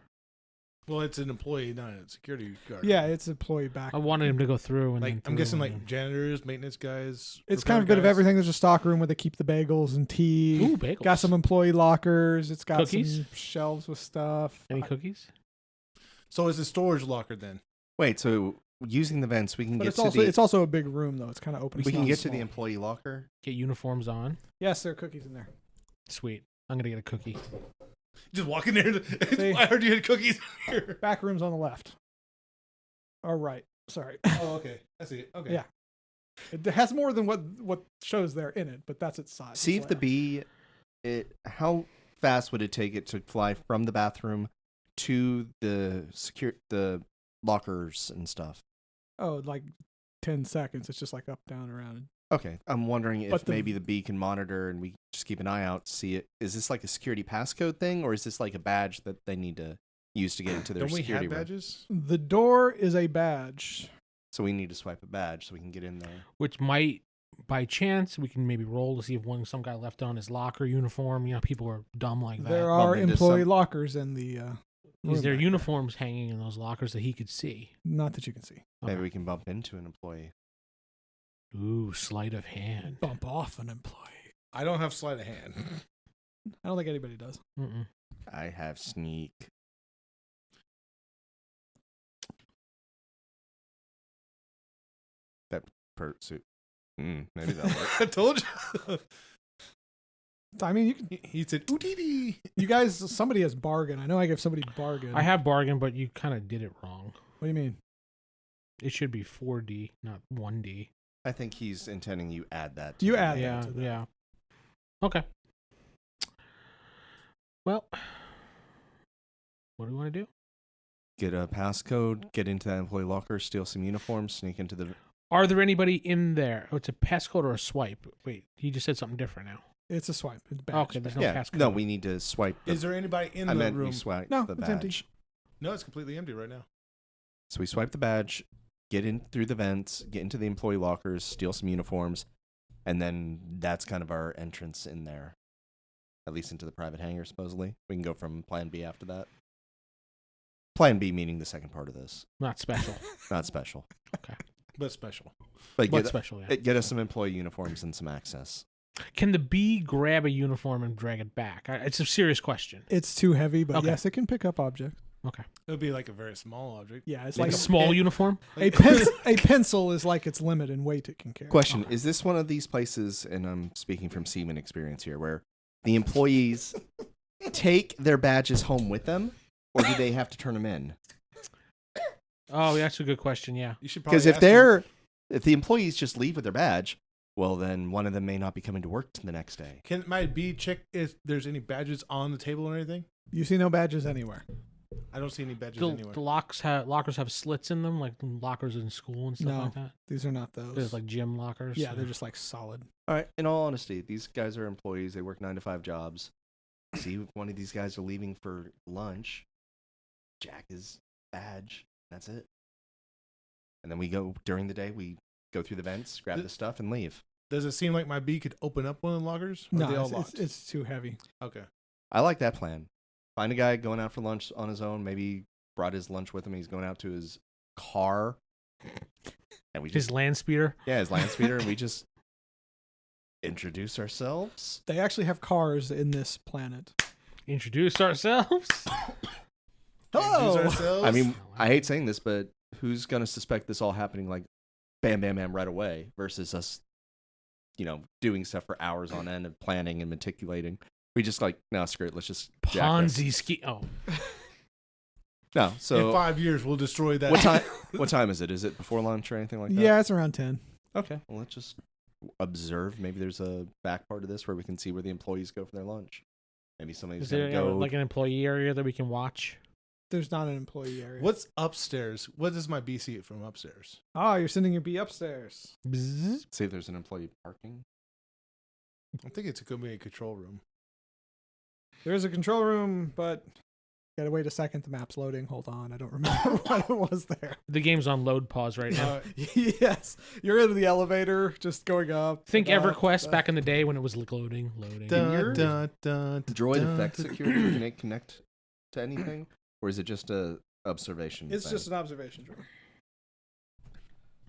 S3: Well, it's an employee, not a security guard.
S2: yeah, it's employee back.
S4: I wanted him to go through and
S3: Like
S4: then
S3: I'm
S4: through
S3: guessing
S4: and
S3: like janitors, maintenance guys.
S2: It's kind of a bit of everything. There's a stock room where they keep the bagels and tea.
S4: Ooh, bagels.
S2: Got some employee lockers. It's got
S4: Cookies?
S2: some shelves with stuff.
S4: Any cookies?
S3: So it's a storage locker then.
S5: Wait, so using the vents, we can
S2: But
S5: get
S2: it's
S5: to
S2: also
S5: the.
S2: it's also a big room though. It's kind of open.
S5: we
S2: It's
S5: can
S2: not
S5: get to the
S2: small.
S5: employee locker.
S4: Get uniforms on.
S2: Yes, there are cookies in there.
S4: Sweet. I'm gonna get a cookie.
S3: Just walk in there.
S2: See?
S3: I heard you had cookies in here.
S2: Back room's on the left. Or right. Sorry.
S3: Oh, okay. I see it. Okay.
S2: Yeah. It has more than what shows there in it, but that's its size.
S5: See
S2: It's
S5: if the
S2: like-
S5: bee. How fast would it take it to fly from the bathroom to the the lockers and stuff?
S2: Oh, like 10 seconds. It's just like up, down, around.
S5: Okay, I'm wondering
S2: But
S5: if maybe the bee can monitor and we just keep an eye out, see it. Is this like a security passcode thing, or is this like a badge that they need to use to get into their
S3: Don't we
S5: security
S3: have
S5: room?
S3: badges?
S2: The door is a badge.
S5: So we need to swipe a badge so we can get in there.
S4: Which might, by chance, we can maybe roll to see if some guy left on his locker uniform. You know, people are dumb like that.
S2: There are
S5: Bump into
S2: employee
S5: some-
S2: lockers in the
S4: Is
S2: room
S4: there
S2: back
S4: uniforms hanging in those lockers that he could see?
S2: Not that you can see.
S5: Maybe
S4: Okay.
S5: we can bump into an employee.
S4: Ooh, sleight of hand.
S2: Bump off an employee.
S3: I don't have sleight of hand.
S2: I don't think anybody does.
S4: Mm-mm.
S5: I have sneak. That pursuit. Maybe that'll work.
S3: I told you.
S2: I mean, you can.
S3: He said, "Oodee."
S2: You guys, somebody has bargain. I know I gave somebody bargain.
S4: I have bargain, but you kind of did it wrong.
S2: What do you mean?
S4: It should be 4D, not 1D.
S5: I think he's intending you add that.
S2: You
S5: the-
S2: add that
S4: Yeah,
S2: to that.
S4: yeah. Okay. Well, what do we want to do?
S5: Get a passcode, get into that employee locker, steal some uniforms, sneak into the.
S4: Are there anybody in there? Oh, it's a passcode or a swipe. Wait, he just said something different now.
S2: It's a swipe. It's badge.
S4: Okay, there's
S2: badge.
S4: no passcode.
S5: No, we need to swipe.
S3: Is there anybody in
S5: I
S3: the
S5: meant
S3: room?
S5: we swipe
S2: No,
S5: the
S2: it's empty.
S5: badge.
S3: No, it's completely empty right now.
S5: So we swipe the badge, get in through the vents, get into the employee lockers, steal some uniforms, and then that's kind of our entrance in there. At least into the private hangar, supposedly. We can go from plan B after that. Plan B meaning the second part of this.
S4: Not special.
S5: Not special.
S3: But special.
S5: But
S4: What
S5: get,
S4: special? Yeah.
S5: get us some employee uniforms and some access.
S4: Can the bee grab a uniform and drag it back? It's a serious question.
S2: It's too heavy, but
S4: Okay.
S2: yes, it can pick up objects.
S4: Okay.
S3: It would be like a very small object.
S2: Yeah, it's
S4: Like
S2: like
S4: a small uniform?
S2: a pencil is like its limit in weight it can carry.
S5: Question,
S4: Okay.
S5: is this one of these places, and I'm speaking from Seaman experience here, where the employees take their badges home with them, or do they have to turn them in?
S4: Oh, that's a good question. Yeah.
S3: You should probably
S5: Because if
S3: ask them-
S5: if the employees just leave with their badge, well, then one of them may not be coming to work the next day.
S3: Can my B check if there's any badges on the table or anything?
S2: You see no badges anywhere.
S3: I don't see any badges
S4: The,
S3: anywhere.
S4: the lockers have slits in them, like lockers in school and stuff
S2: No.
S4: like that.
S2: These are not those.
S4: There's like gym lockers.
S2: yeah, they're just like solid.
S5: All right, in all honesty, these guys are employees. They work 9 to 5 jobs. See if one of these guys are leaving for lunch, jack his badge. That's it. And then we go, during the day, we go through the vents, grab the stuff, and leave.
S3: Does it seem like my B could open up one of the lockers? Or are
S2: No,
S3: they all
S2: it's,
S3: locked?
S2: it's too heavy.
S3: Okay.
S5: I like that plan. Find a guy going out for lunch on his own. Maybe brought his lunch with him. He's going out to his car. And we
S4: His
S5: just,
S4: land speeder.
S5: yeah, his land speeder. And we just introduce ourselves.
S2: They actually have cars in this planet.
S4: Introduce ourselves.
S2: Hello.
S3: Introduce ourselves.
S5: I mean, I hate saying this, but who's going to suspect this all happening like bam, bam, bam right away versus us, doing stuff for hours on end and planning and meticulating. We just like, no, screw it. Let's just jack this.
S4: Ponzi scheme. Oh,
S5: No,
S3: in
S5: so
S3: 5 years we'll destroy that.
S5: what time? What time is it? Is it before lunch or anything like that?
S2: Yeah, it's around 10.
S5: Okay. Well, let's just observe. Maybe there's a back part of this where we can see where the employees go for their lunch. Maybe somebody's
S4: is
S5: going
S4: there
S5: to go.
S4: like an employee area that we can watch?
S2: There's not an employee area.
S3: What's upstairs? What does my B see from upstairs?
S2: Ah, you're sending your bee upstairs.
S4: Bzzz.
S5: See if there's an employee parking.
S3: I think it's going to be a control room.
S2: There is a control room, but gotta wait a second. The map's loading. Hold on. I don't remember what it was there.
S4: The game's on load pause right now.
S2: Yes. You're in the elevator, just going up.
S4: Think
S2: and up,
S4: EverQuest back in the day when it was like loading.
S5: Your
S3: Dun,
S5: Droid
S3: dun,
S5: effect
S3: dun.
S5: security, can it connect to anything? Or is it just a observation?
S2: It's
S5: thing?
S2: just an observation drone.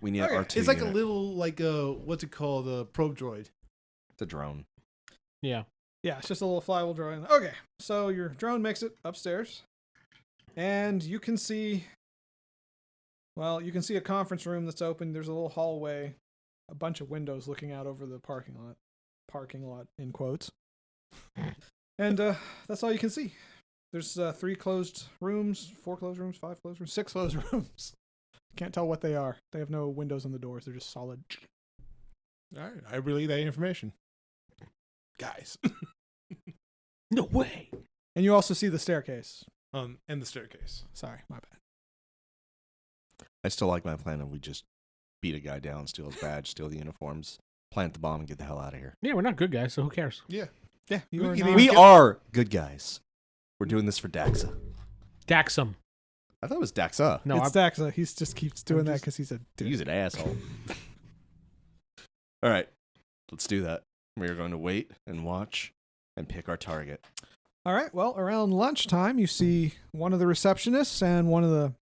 S5: We need
S2: Okay,
S5: an R2
S3: It's like a
S5: unit.
S3: little, what's it called? A probe droid.
S5: It's a drone.
S4: Yeah.
S2: Yeah, it's just a little flyable drone. Okay, so your drone makes it upstairs, and you can see. Well, you can see a conference room that's open. There's a little hallway, a bunch of windows looking out over the parking lot. Parking lot in quotes. And that's all you can see. There's 3 closed rooms, 4 closed rooms, 5 closed rooms, 6 closed rooms. Can't tell what they are. They have no windows on the doors. They're just solid.
S3: All right. I relay that information. Guys.
S4: No way.
S2: And you also see the staircase.
S3: And the staircase.
S2: Sorry, my bad.
S5: I still like my plan of we just beat a guy down, steal his badge, steal the uniforms, plant the bomb, and get the hell out of here.
S4: Yeah, we're not good guys, so who cares?
S3: Yeah.
S2: Yeah, you
S3: We
S2: are
S3: can
S2: not-
S3: even
S5: We
S3: get-
S5: are good guys. We're doing this for Daxa.
S4: Daxum.
S5: I thought it was Daxa.
S4: No,
S2: it's Daxa. He just keeps doing that
S3: just-
S2: because he's a dick.
S5: Use an asshole. All right, let's do that. We are going to wait and watch and pick our target.
S2: All right. Well, around lunchtime, you see one of the receptionists and one of the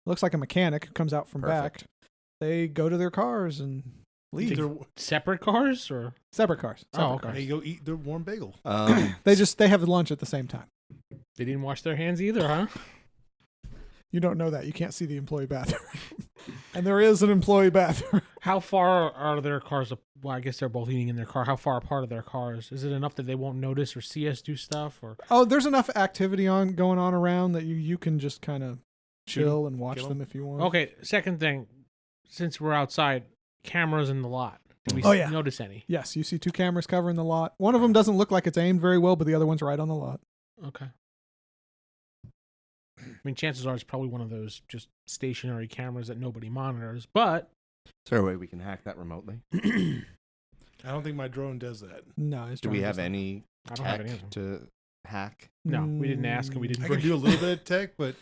S2: looks like a mechanic who comes out from
S5: Perfect.
S2: back. They go to their cars and leave.
S3: They're-
S4: separate cars or
S2: Separate cars.
S4: Oh,
S2: Separate
S4: okay.
S2: cars.
S3: They go eat their warm bagel.
S2: They have lunch at the same time.
S4: they didn't wash their hands either, huh?
S2: You don't know that. You can't see the employee bathroom. And there is an employee bathroom.
S4: How far are their cars? Well, I guess they're both eating in their car. How far apart are their cars? Is it enough that they won't notice or see us do stuff? Or
S2: Oh, there's enough activity going on around that you can just kind of chill and watch
S3: Kill 'em.
S2: them if you want.
S4: okay, second thing, since we're outside, cameras in the lot. Did we
S2: Oh, yeah.
S4: notice any?
S2: Yes, you see 2 cameras covering the lot. One of them doesn't look like it's aimed very well, but the other one's right on the lot.
S4: Okay. I mean, chances are it's probably one of those just stationary cameras that nobody monitors. But
S5: Is there a way we can hack that remotely?
S3: I don't think my drone does that.
S2: No, his
S5: Do we
S2: drone
S5: have
S2: doesn't.
S5: any
S4: I don't have
S5: tech
S4: any of them.
S5: to hack?
S4: No, we didn't ask and we didn't
S3: I
S4: bring
S3: can do a little bit of tech, but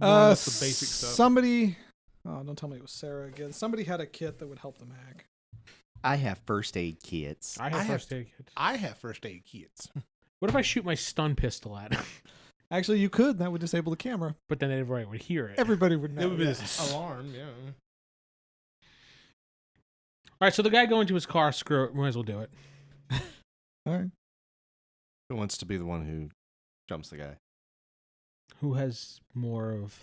S3: more or less the basic stuff.
S2: Somebody. Oh, don't tell me it was Sarah again. Somebody had a kit that would help them hack.
S5: I have first aid kits.
S4: I
S3: I
S4: have
S3: have-
S4: first aid kits.
S3: I have first aid kits.
S4: What if I shoot my stun pistol at him?
S2: Actually, you could. That would disable the camera.
S4: But then everybody would hear it.
S2: Everybody would know.
S3: It would be
S2: yeah.
S3: this alarm, yeah.
S4: All right, so the guy going to his car, screw it. Might as well do it.
S2: All right.
S5: Who wants to be the one who jumps the guy?
S4: Who has more of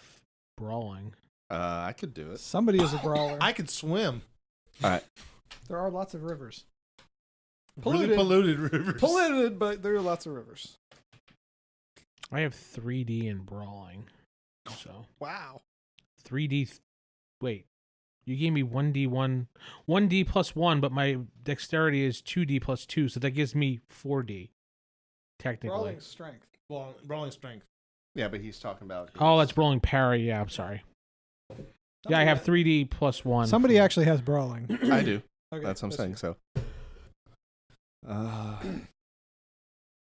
S4: brawling?
S5: I could do it.
S2: Somebody is a brawler.
S3: I could swim.
S5: All right.
S2: There are lots of rivers.
S3: Really polluted rivers.
S2: Polluted, but there are lots of rivers.
S4: I have 3D in brawling. So
S2: Wow.
S4: 3D. Wait, you gave me 1D plus 1, but my dexterity is 2D plus 2, so that gives me 4D. Technically.
S2: Brawling strength.
S3: Brawling strength.
S5: Yeah, but he's talking about.
S4: Oh, that's brawling parry. Yeah, I'm sorry. Yeah, I have 3D plus 1.
S2: Somebody actually has brawling.
S5: I do.
S2: Okay,
S5: That's what I'm saying. So.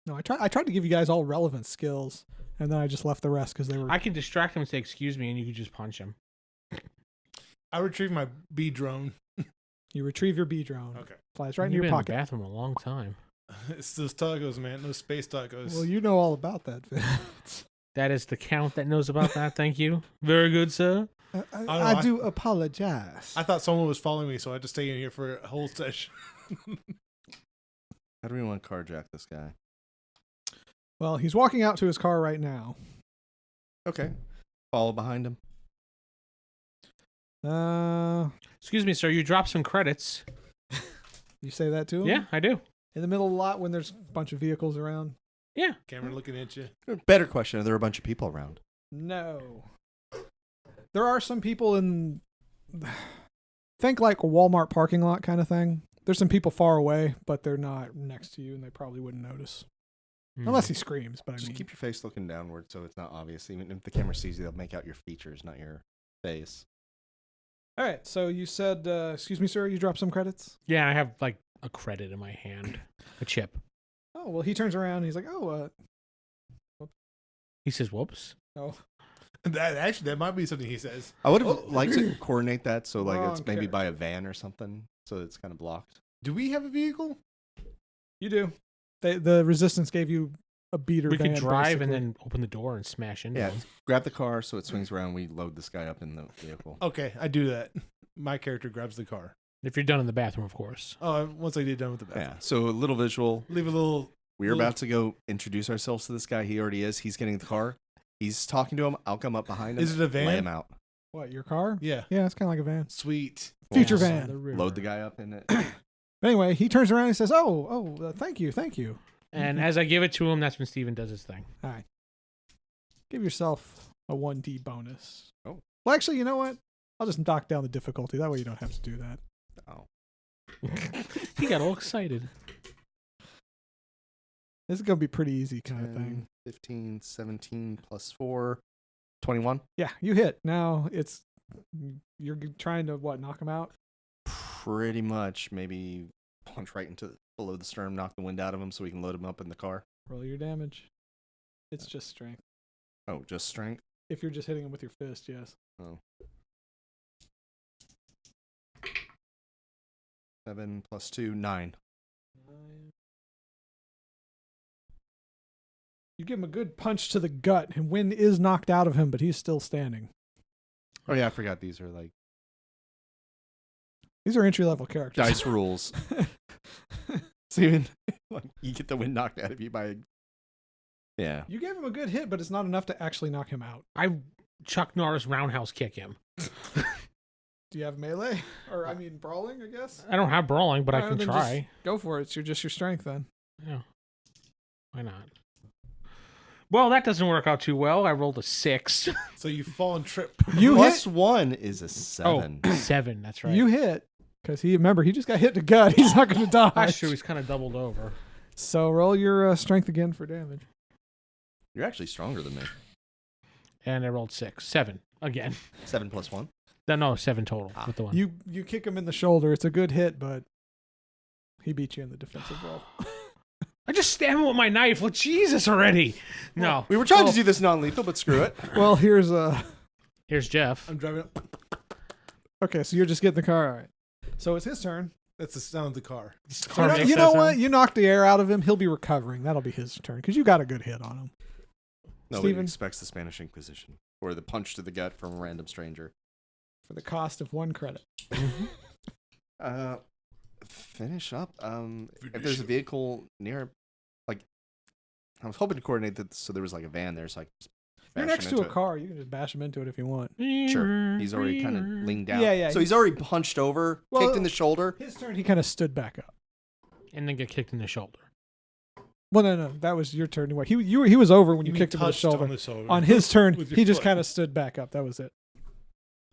S2: No, I tried to give you guys all relevant skills, and then I just left the rest because they were.
S4: I can distract him and say, excuse me, and you can just punch him.
S3: I retrieve my bee drone.
S2: You retrieve your bee drone.
S3: Okay.
S2: Flies right in
S4: You've
S2: your
S4: been
S2: pocket.
S4: in the bathroom a long time.
S3: It's those tacos, man. Those space tacos.
S2: Well, you know all about that, Vince.
S4: That is the count that knows about that. Thank you. Very good, sir.
S2: I do apologize.
S3: I thought someone was following me, so I had to stay in here for a whole session.
S5: How do we want to carjack this guy?
S2: Well, he's walking out to his car right now.
S5: Okay. Follow behind him.
S4: Excuse me, sir. You dropped some credits.
S2: You say that to him?
S4: Yeah, I do.
S2: In the middle of the lot when there's a bunch of vehicles around?
S4: Yeah.
S3: Camera looking at you.
S5: Better question: are there a bunch of people around?
S2: No. There are some people in. Think like a Walmart parking lot kind of thing. There's some people far away, but they're not next to you, and they probably wouldn't notice.
S4: Hmm.
S2: Unless he screams, but I
S5: Just
S2: mean.
S5: keep your face looking downward so it's not obvious. Even if the camera sees you, they'll make out your features, not your face.
S2: All right, so you said, excuse me, sir, you dropped some credits?
S4: Yeah, I have like a credit in my hand, a chip.
S2: Oh, well, he turns around and he's like,
S4: He says, "Whoops."
S2: oh.
S3: That might be something he says.
S5: I would have liked to coordinate that so like it's
S2: Wrong
S5: maybe
S2: character.
S5: by a van or something, so it's kind of blocked.
S3: Do we have a vehicle?
S2: You do. The resistance gave you a beater
S4: We could
S2: van,
S4: drive
S2: basically.
S4: and then open the door and smash into
S5: Yeah,
S4: him.
S5: grab the car so it swings around. We load this guy up in the vehicle.
S3: Okay, I do that. My character grabs the car.
S4: If you're done in the bathroom, of course.
S3: Oh, once I get done with the bathroom.
S5: Yeah. So a little visual.
S3: Leave a little.
S5: We're
S3: Little-
S5: about to go introduce ourselves to this guy. He already is. He's getting the car. He's talking to him. I'll come up behind him.
S3: Is it a van?
S5: Lay him out.
S2: What, your car?
S3: Yeah.
S2: Yeah, it's kind of like a van.
S3: Sweet.
S2: Future
S4: Cross
S2: van.
S4: the river.
S5: Load the guy up in it.
S2: But anyway, he turns around and he says, thank you.
S4: And as I give it to him, that's when Steven does his thing.
S2: All right. Give yourself a 1D bonus.
S5: Oh.
S2: Well, actually, you know what? I'll just knock down the difficulty. That way you don't have to do that.
S5: Oh.
S4: He got all excited.
S2: This is going to be pretty easy kind of
S5: 10,
S2: thing.
S5: 15, 17 plus 4, 21.
S2: Yeah, you hit. Now you're trying to, knock him out?
S5: pretty much maybe punch right into below the sternum, knock the wind out of him so we can load him up in the car.
S2: Roll your damage. It's just strength.
S5: Oh, just strength?
S2: If you're just hitting him with your fist, yes.
S5: Oh. 7 + 2, 9.
S2: You give him a good punch to the gut, and wind is knocked out of him, but he's still standing.
S5: Oh yeah, I forgot these are like
S2: These are entry-level characters.
S5: dice rules. So even like you get the wind knocked out of you by. Yeah.
S2: You gave him a good hit, but it's not enough to actually knock him out.
S4: I Chuck Norris roundhouse kick him.
S2: Do you have melee? Or, I mean, brawling, I guess?
S4: I don't have brawling, but I can
S2: Then
S4: try.
S2: just go for it. It's just your strength, then.
S4: Yeah. Why not? Well, that doesn't work out too well. I rolled a 6.
S3: So you fall and trip.
S2: You
S5: Plus
S2: hit.
S5: 1 is a 7.
S4: Oh, 7. That's right.
S2: You hit. Because remember, he just got hit in the gut. He's not going to die.
S4: That's true. He's kind of doubled over.
S2: So roll your strength again for damage.
S5: You're actually stronger than me.
S4: And I rolled 6. 7 again.
S5: 7 + 1.
S4: No, 7 total with the one.
S2: You kick him in the shoulder. It's a good hit, but he beat you in the defensive roll.
S4: I just stabbed him with my knife. Well, Jesus already. No.
S5: We were trying to do this non-lethal, but screw it.
S2: Well, here's
S4: Here's Jeff.
S3: I'm driving up.
S2: Okay, so you're just getting the car. All right. So it's his turn.
S3: That's the sound of the car.
S2: You know what? You knocked the air out of him. He'll be recovering. That'll be his turn because you got a good hit on him.
S5: Nobody
S2: Steven?
S5: expects the Spanish Inquisition or the punch to the gut from a random stranger.
S2: For the cost of 1 credit.
S5: Finish up. If there's a vehicle near, like, I was hoping to coordinate that so there was like a van there, so I could just
S2: You're
S5: bash
S2: next
S5: him
S2: to a
S5: into it.
S2: car. You can just bash him into it if you want.
S5: Sure. He's already kind of leaned down.
S2: Yeah, yeah,
S5: So he's already punched over,
S2: Well,
S5: kicked in the shoulder.
S2: His turn, he kind of stood back up.
S4: And then get kicked in the shoulder.
S2: Well, no, that was your turn. He was over when you
S3: mean
S2: kicked him in the
S3: touched
S2: shoulder.
S3: on the shoulder.
S2: On his turn,
S3: With your
S2: he just
S3: foot.
S2: kind of stood back up. That was it.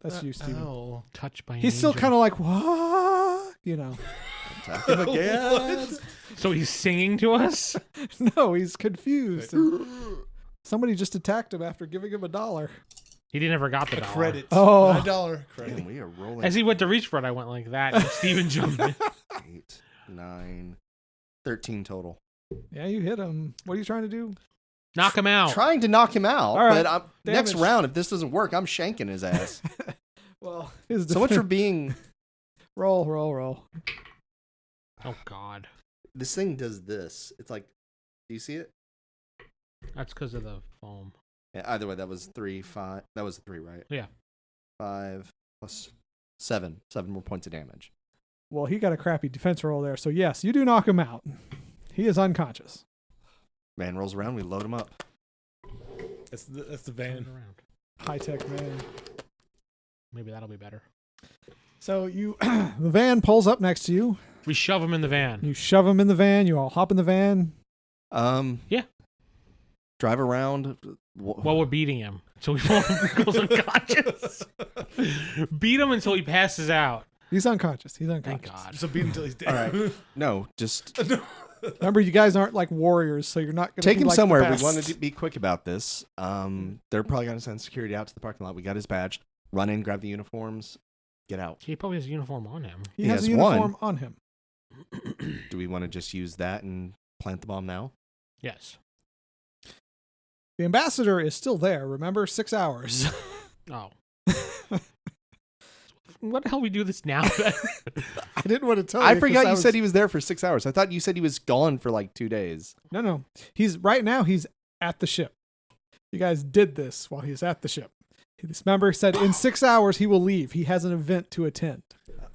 S2: That's you, Steven.
S3: Ow.
S4: Touched by an
S2: He's still
S4: angel.
S2: kind of like, what? You know.
S5: Attack him again.
S4: So he's singing to us?
S2: No, he's confused. Somebody just attacked him after giving him $1.
S4: He never got the
S3: A
S4: dollar.
S3: credit.
S2: Oh.
S3: $9 credit.
S5: Man, we are rolling.
S4: As he went to reach for it, I went like that. And Steven jumped in.
S5: 8, 9, 13 total.
S2: Yeah, you hit him. What are you trying to do?
S4: Knock him out.
S5: Trying to knock him out,
S2: All right.
S5: but next
S2: Damage.
S5: round, if this doesn't work, I'm shanking his ass.
S2: Well, his
S5: So much for being.
S2: roll.
S4: Oh, God.
S5: This thing does this. It's like, do you see it?
S4: That's because of the foam.
S5: Yeah, either way, that was 3, 5. That was 3, right?
S4: Yeah.
S5: 5 plus 7. 7 more points of damage.
S2: Well, he got a crappy defense roll there. So, yes, you do knock him out. He is unconscious.
S5: Man rolls around, we load him up.
S3: That's the van.
S4: Around.
S2: High-tech man.
S4: Maybe that'll be better.
S2: So, the van pulls up next to you.
S4: We shove him in the van.
S2: You shove him in the van. You all hop in the van.
S4: Yeah.
S5: Drive around.
S4: Well, we're beating him. So he goes unconscious. Beat him until he passes out.
S2: He's unconscious.
S4: Thank God.
S3: So beat until he's dead.
S5: All right. No, just
S2: Remember, you guys aren't like warriors, so you're not going to
S5: take him
S2: like
S5: somewhere.
S2: The
S5: We
S2: best.
S5: wanted to be quick about this. They're probably going to send security out to the parking lot. We got his badge. Run in, grab the uniforms, get out.
S4: He probably has a uniform on him.
S2: He
S5: He
S2: has
S5: has
S2: a uniform on him.
S5: Do we want to just use that and plant the bomb now?
S4: Yes.
S2: The ambassador is still there. Remember, 6 hours.
S4: Oh. What the hell we do this now then?
S2: I didn't want to tell you.
S5: I
S2: 'cause
S5: forgot
S2: that
S5: you
S2: was-
S5: said he was there for 6 hours. I thought you said he was gone for like 2 days.
S2: No. He's right now. He's at the ship. You guys did this while he's at the ship. This member said in 6 hours he will leave. He has an event to attend.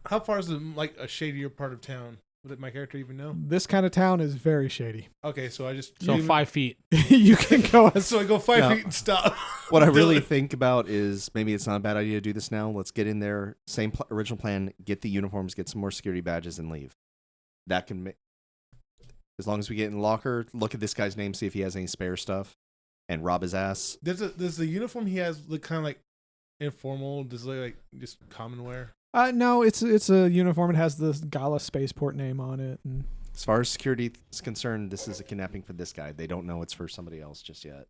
S3: How far is like a shadier part of town? Would my character even know?
S2: This kind of town is very shady.
S3: Okay, so I just
S4: So 5 feet.
S2: You can go as
S3: So I go 5
S5: No.
S3: feet and stop.
S5: What I
S3: Do
S5: really
S3: it.
S5: think about is maybe it's not a bad idea to do this now. Let's get in there. Same original plan. Get the uniforms, get some more security badges, and leave. That can make. As long as we get in the locker, look at this guy's name, see if he has any spare stuff, and rob his ass.
S3: Does the uniform he has look kind of like informal? Does it look like just common wear?
S2: No, it's a uniform. It has the Gala spaceport name on it. And
S5: As far as security is concerned, this is a kidnapping for this guy. They don't know it's for somebody else just yet.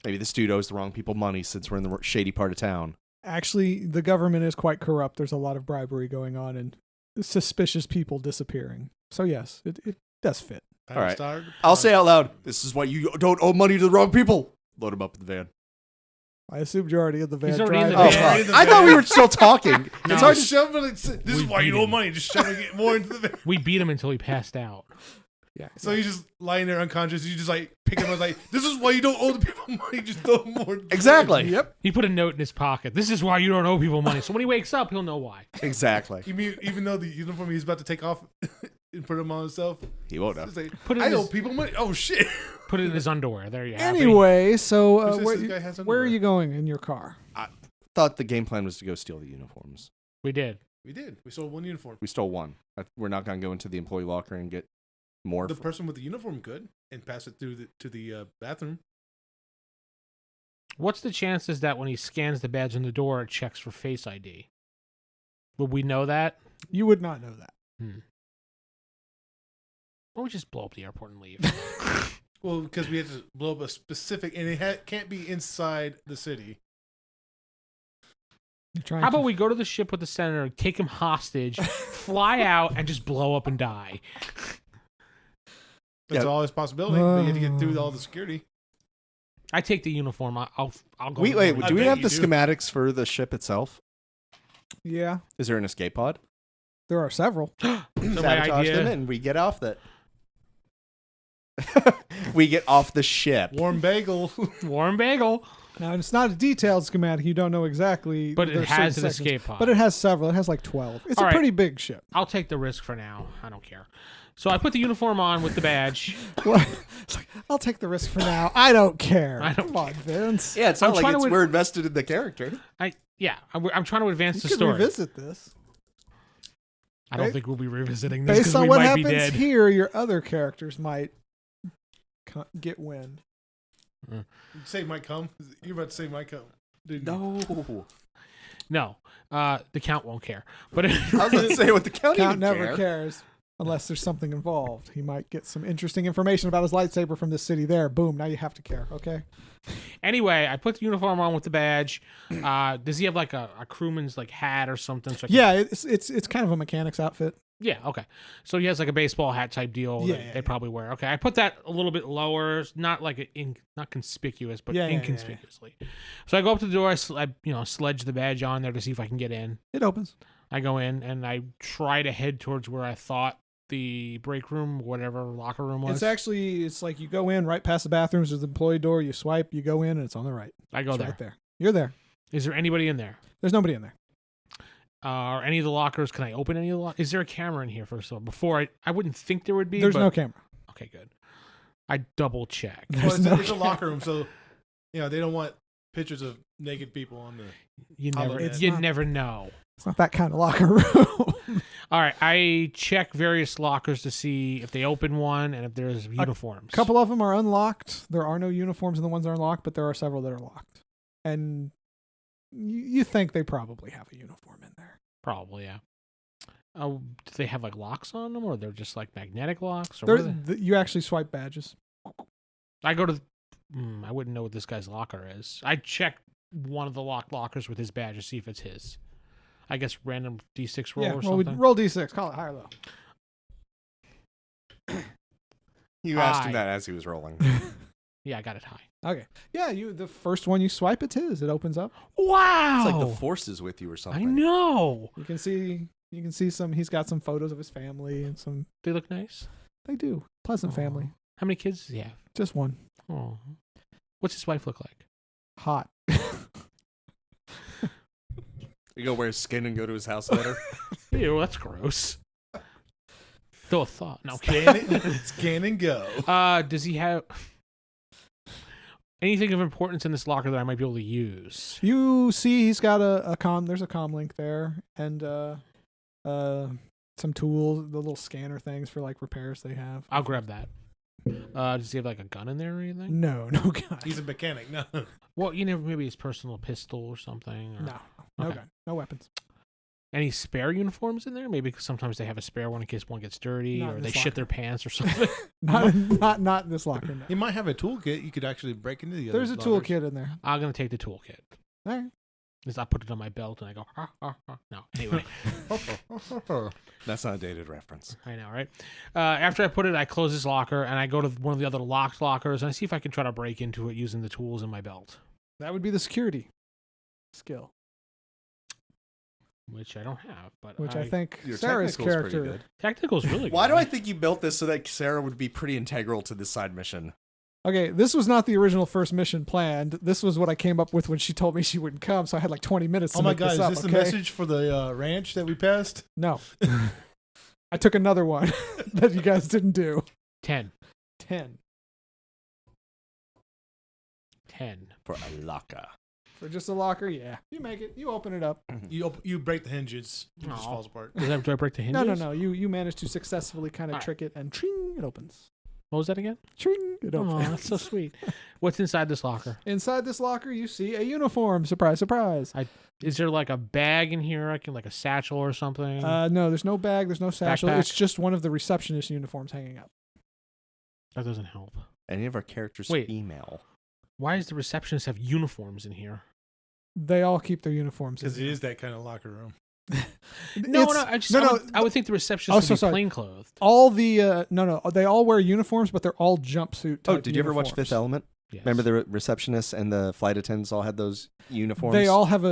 S5: Maybe this dude owes the wrong people money since we're in the shady part of town.
S2: Actually, the government is quite corrupt. There's a lot of bribery going on and suspicious people disappearing. So yes, it does fit.
S5: All right. I'll say out loud, this is why you don't owe money to the wrong people. Load them up in the van.
S2: I assumed you're already in the van.
S4: He's already in the
S2: driving.
S4: van.
S5: Oh, I thought we were still talking.
S3: No.
S5: It's hard to
S3: shoving it. This is why you
S4: beat
S3: owe
S4: him.
S3: money. Just shoving it more into the van.
S4: We beat him until he passed out.
S2: Yeah.
S3: So he's just lying there unconscious. You just like pick him up like, this is why you don't owe the people money. Just throw more.
S5: Exactly.
S2: Yep.
S4: He put a note in his pocket. This is why you don't owe people money. So when he wakes up, he'll know why.
S5: Exactly.
S3: You mean even though the uniform he's about to take off and put him on himself?
S5: He won't know.
S3: It's like,
S4: Put it in
S3: I owe
S4: his-
S3: people money. Oh shit.
S4: Put it in his underwear. There you have it.
S2: Anyway, so
S3: Who says
S2: where,
S3: this guy has
S2: where are
S3: underwear?
S2: you going in your car?
S5: Thought the game plan was to go steal the uniforms.
S4: We did.
S3: We did. We sold one uniform.
S5: We stole one. We're not going to go into the employee locker and get more.
S3: The person with the uniform could and pass it through to the bathroom.
S4: What's the chances that when he scans the badge on the door, it checks for Face ID? Would we know that?
S2: You would not know that.
S4: Or we just blow up the airport and leave?
S3: Well, because we had to blow up a specific, and it can't be inside the city.
S2: You're trying
S4: How about
S2: to-
S4: we go to the ship with the senator, take him hostage, fly out, and just blow up and die?
S3: That's
S5: Yeah.
S3: always a possibility. But you had to get through all the security.
S4: I take the uniform. I'll go.
S5: Wait,
S4: with
S5: do we
S3: bet
S5: have
S3: you
S5: the
S3: do.
S5: schematics for the ship itself?
S2: Yeah,
S5: Is there an escape pod?
S2: there are several.
S4: So my
S5: Sabotage them
S4: idea.
S5: and we get off that. We get off the ship.
S3: Warm bagel.
S4: Warm bagel,
S2: Now, it's not a detailed schematic. You don't know exactly.
S4: but it
S2: there's
S4: has an
S2: certain sections.
S4: escape pod.
S2: But it has several. It has like 12. It's
S4: All
S2: a
S4: right.
S2: pretty big ship.
S4: I'll take the risk for now. I don't care. So I put the uniform on with the badge.
S2: It's like, I'll take the risk for now. I don't care.
S4: I don't
S2: Come on, Vince.
S5: Yeah, it's
S4: I'm
S5: not like
S4: trying to
S5: we're invested in the character.
S4: I'm trying to advance
S2: You
S4: the
S2: could
S4: story.
S2: revisit this.
S4: I don't
S2: Right?
S4: think we'll be revisiting this
S2: Based
S4: because
S2: on
S4: we
S2: what
S4: might be
S2: happens
S4: dead.
S2: here, your other characters might get wind.
S3: You say might come. You're about to say might come. Didn't you?
S5: No.
S4: No, the count won't care. But
S5: I was going to say what the count
S2: Count
S5: even
S2: never
S5: care.
S2: cares unless there's something involved. He might get some interesting information about his lightsaber from this city there. Boom, now you have to care, okay?
S4: anyway, I put the uniform on with the badge. Does he have like a crewman's like hat or something? So I can-
S2: Yeah, it's kind of a mechanic's outfit.
S4: Yeah, okay. So he has like a baseball hat type deal
S2: Yeah,
S4: that
S2: yeah,
S4: they
S2: yeah.
S4: probably wear. Okay, I put that a little bit lower, not like not conspicuous, but
S2: Yeah, yeah, yeah, yeah.
S4: inconspicuously. So I go up to the door, I sledge the badge on there to see if I can get in.
S2: It opens.
S4: I go in and I try to head towards where I thought the break room, whatever locker room was.
S2: It's like you go in right past the bathrooms. There's the employee door. You swipe, you go in, and it's on the right.
S4: I go
S2: It's
S4: there.
S2: right there. You're there.
S4: Is there anybody in there?
S2: There's nobody in there.
S4: Are any of the lockers? Can I open any of the lockers? Is there a camera in here first of all? Before I wouldn't think there would be.
S2: There's
S4: but,
S2: no camera.
S4: Okay, good. I double check.
S3: Well,
S2: There's
S3: it's,
S2: no
S3: it's a locker room, so they don't want pictures of naked people on the.
S4: You
S3: I'll
S4: never,
S3: look at
S4: you
S2: it.
S4: never know.
S2: It's not that kind of locker room.
S4: All right, I check various lockers to see if they open one and if there's uniforms.
S2: A couple of them are unlocked. There are no uniforms in the ones that are unlocked, but there are several that are locked. And you think they probably have a uniform in there.
S4: Probably, yeah. Do they have like locks on them, or they're just like magnetic locks? Or what are they?
S2: You actually swipe badges.
S4: I go to. I wouldn't know what this guy's locker is. I check one of the locked lockers with his badge to see if it's his. I guess random D6 roll
S2: Yeah,
S4: or
S2: well,
S4: something.
S2: roll D6. Call it high or low.
S5: You asked him
S4: Hi.
S5: that as he was rolling.
S4: Yeah, I got it high.
S2: Okay. Yeah, the first one you swipe, it's his. It opens up.
S4: Wow!
S5: It's like the force is with you or something.
S4: I know.
S2: You can see some. He's got some photos of his family and some.
S4: They look nice.
S2: They do pleasant
S4: Aw.
S2: family.
S4: How many kids does he have?
S2: Just one.
S4: Oh, what's his wife look like?
S2: Hot.
S5: You go wear his skin and go to his house later.
S4: Ew, that's gross. Though a thought. No, I'm kidding.
S3: Scan and go.
S4: Does he have anything of importance in this locker that I might be able to use?
S2: You see, he's got a comm. There's a comm link there, and some tools, the little scanner things for like repairs they have.
S4: I'll grab that. Does he have like a gun in there or anything?
S2: No gun.
S3: He's a mechanic. No.
S4: Well, maybe his personal pistol or something. Or,
S2: No
S4: Okay.
S2: gun. No weapons.
S4: Any spare uniforms in there? Maybe 'cause sometimes they have a spare one in case one gets dirty
S2: Not
S4: or
S2: in
S4: they
S2: this
S4: shit their pants or something.
S2: Not in this locker. No.
S3: He might have a toolkit. You could actually break into the other
S2: There's a
S3: lockers.
S2: toolkit in there.
S4: I'm gonna take the toolkit.
S2: All right.
S4: Is I put it on my belt and I go, ha, ha, ha. No, anyway.
S5: That's not a dated reference.
S4: I know, right? After I put it, I close this locker and I go to one of the other locked lockers and I see if I can try to break into it using the tools in my belt,
S2: That would be the security skill,
S4: which I don't have. But
S2: which I think
S5: Your
S2: Sarah's
S5: technical's pretty
S2: character.
S5: good.
S4: Technical's really good.
S5: Why do I think you built this so that Sarah would be pretty integral to this side mission?
S2: Okay, this was not the original first mission planned. This was what I came up with when she told me she wouldn't come. So I had like 20 minutes.
S3: Oh
S2: to
S3: my
S2: make
S3: God,
S2: this
S3: is
S2: up,
S3: this the
S2: okay?
S3: message for the ranch that we passed?
S2: No, I took another one that you guys didn't do.
S4: 10.
S2: 10
S5: For a locker.
S2: for just a locker. Yeah, you make it. You open it up.
S3: You break the hinges. It just
S4: Aw.
S3: falls apart.
S4: Do I break the hinges?
S2: No. You managed to successfully kind of
S4: Alright.
S2: trick it, and ching, it opens.
S4: What was that again?
S2: Ching, it
S4: Oh,
S2: opens.
S4: that's so sweet. What's inside this locker?
S2: Inside this locker, you see a uniform. Surprise, surprise.
S4: Is there like a bag in here? Like a satchel or something?
S2: No, there's no bag. There's no satchel.
S4: Backpack?
S2: It's just one of the receptionist uniforms hanging up.
S4: That doesn't help.
S5: Any of our characters
S4: Wait.
S5: female?
S4: Why does the receptionist have uniforms in here?
S2: They all keep their uniforms.
S3: Because it is that kind of locker room.
S4: No,
S2: It's-
S4: I would think the receptionist
S2: so
S4: would be
S2: sorry.
S4: plain clothed.
S2: All the they all wear uniforms, but they're all jumpsuit.
S5: Oh,
S2: type
S5: did you ever watch
S2: uniforms.
S5: Fifth Element?
S4: Yes.
S5: Remember the receptionists and the flight attendants all had those uniforms?
S2: They all have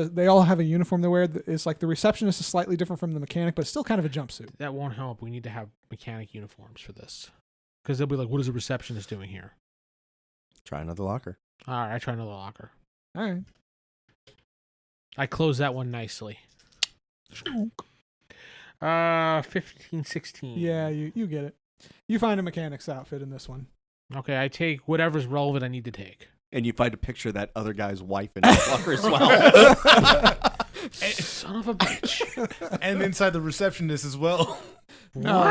S2: a uniform they wear. It's like the receptionist is slightly different from the mechanic, but it's still kind of a jumpsuit.
S4: That won't help. We need to have mechanic uniforms for this. Because they'll be like, what is the receptionist doing here?
S5: Try another locker.
S4: All right, I try another locker.
S2: All right.
S4: I close that one nicely. 15, 16.
S2: Yeah, you get it. You find a mechanic's outfit in this one.
S4: Okay, I take whatever's relevant I need to take.
S5: And you find a picture of that other guy's wife in his locker as well.
S4: Son of a bitch.
S3: And inside the receptionist as well.
S2: No,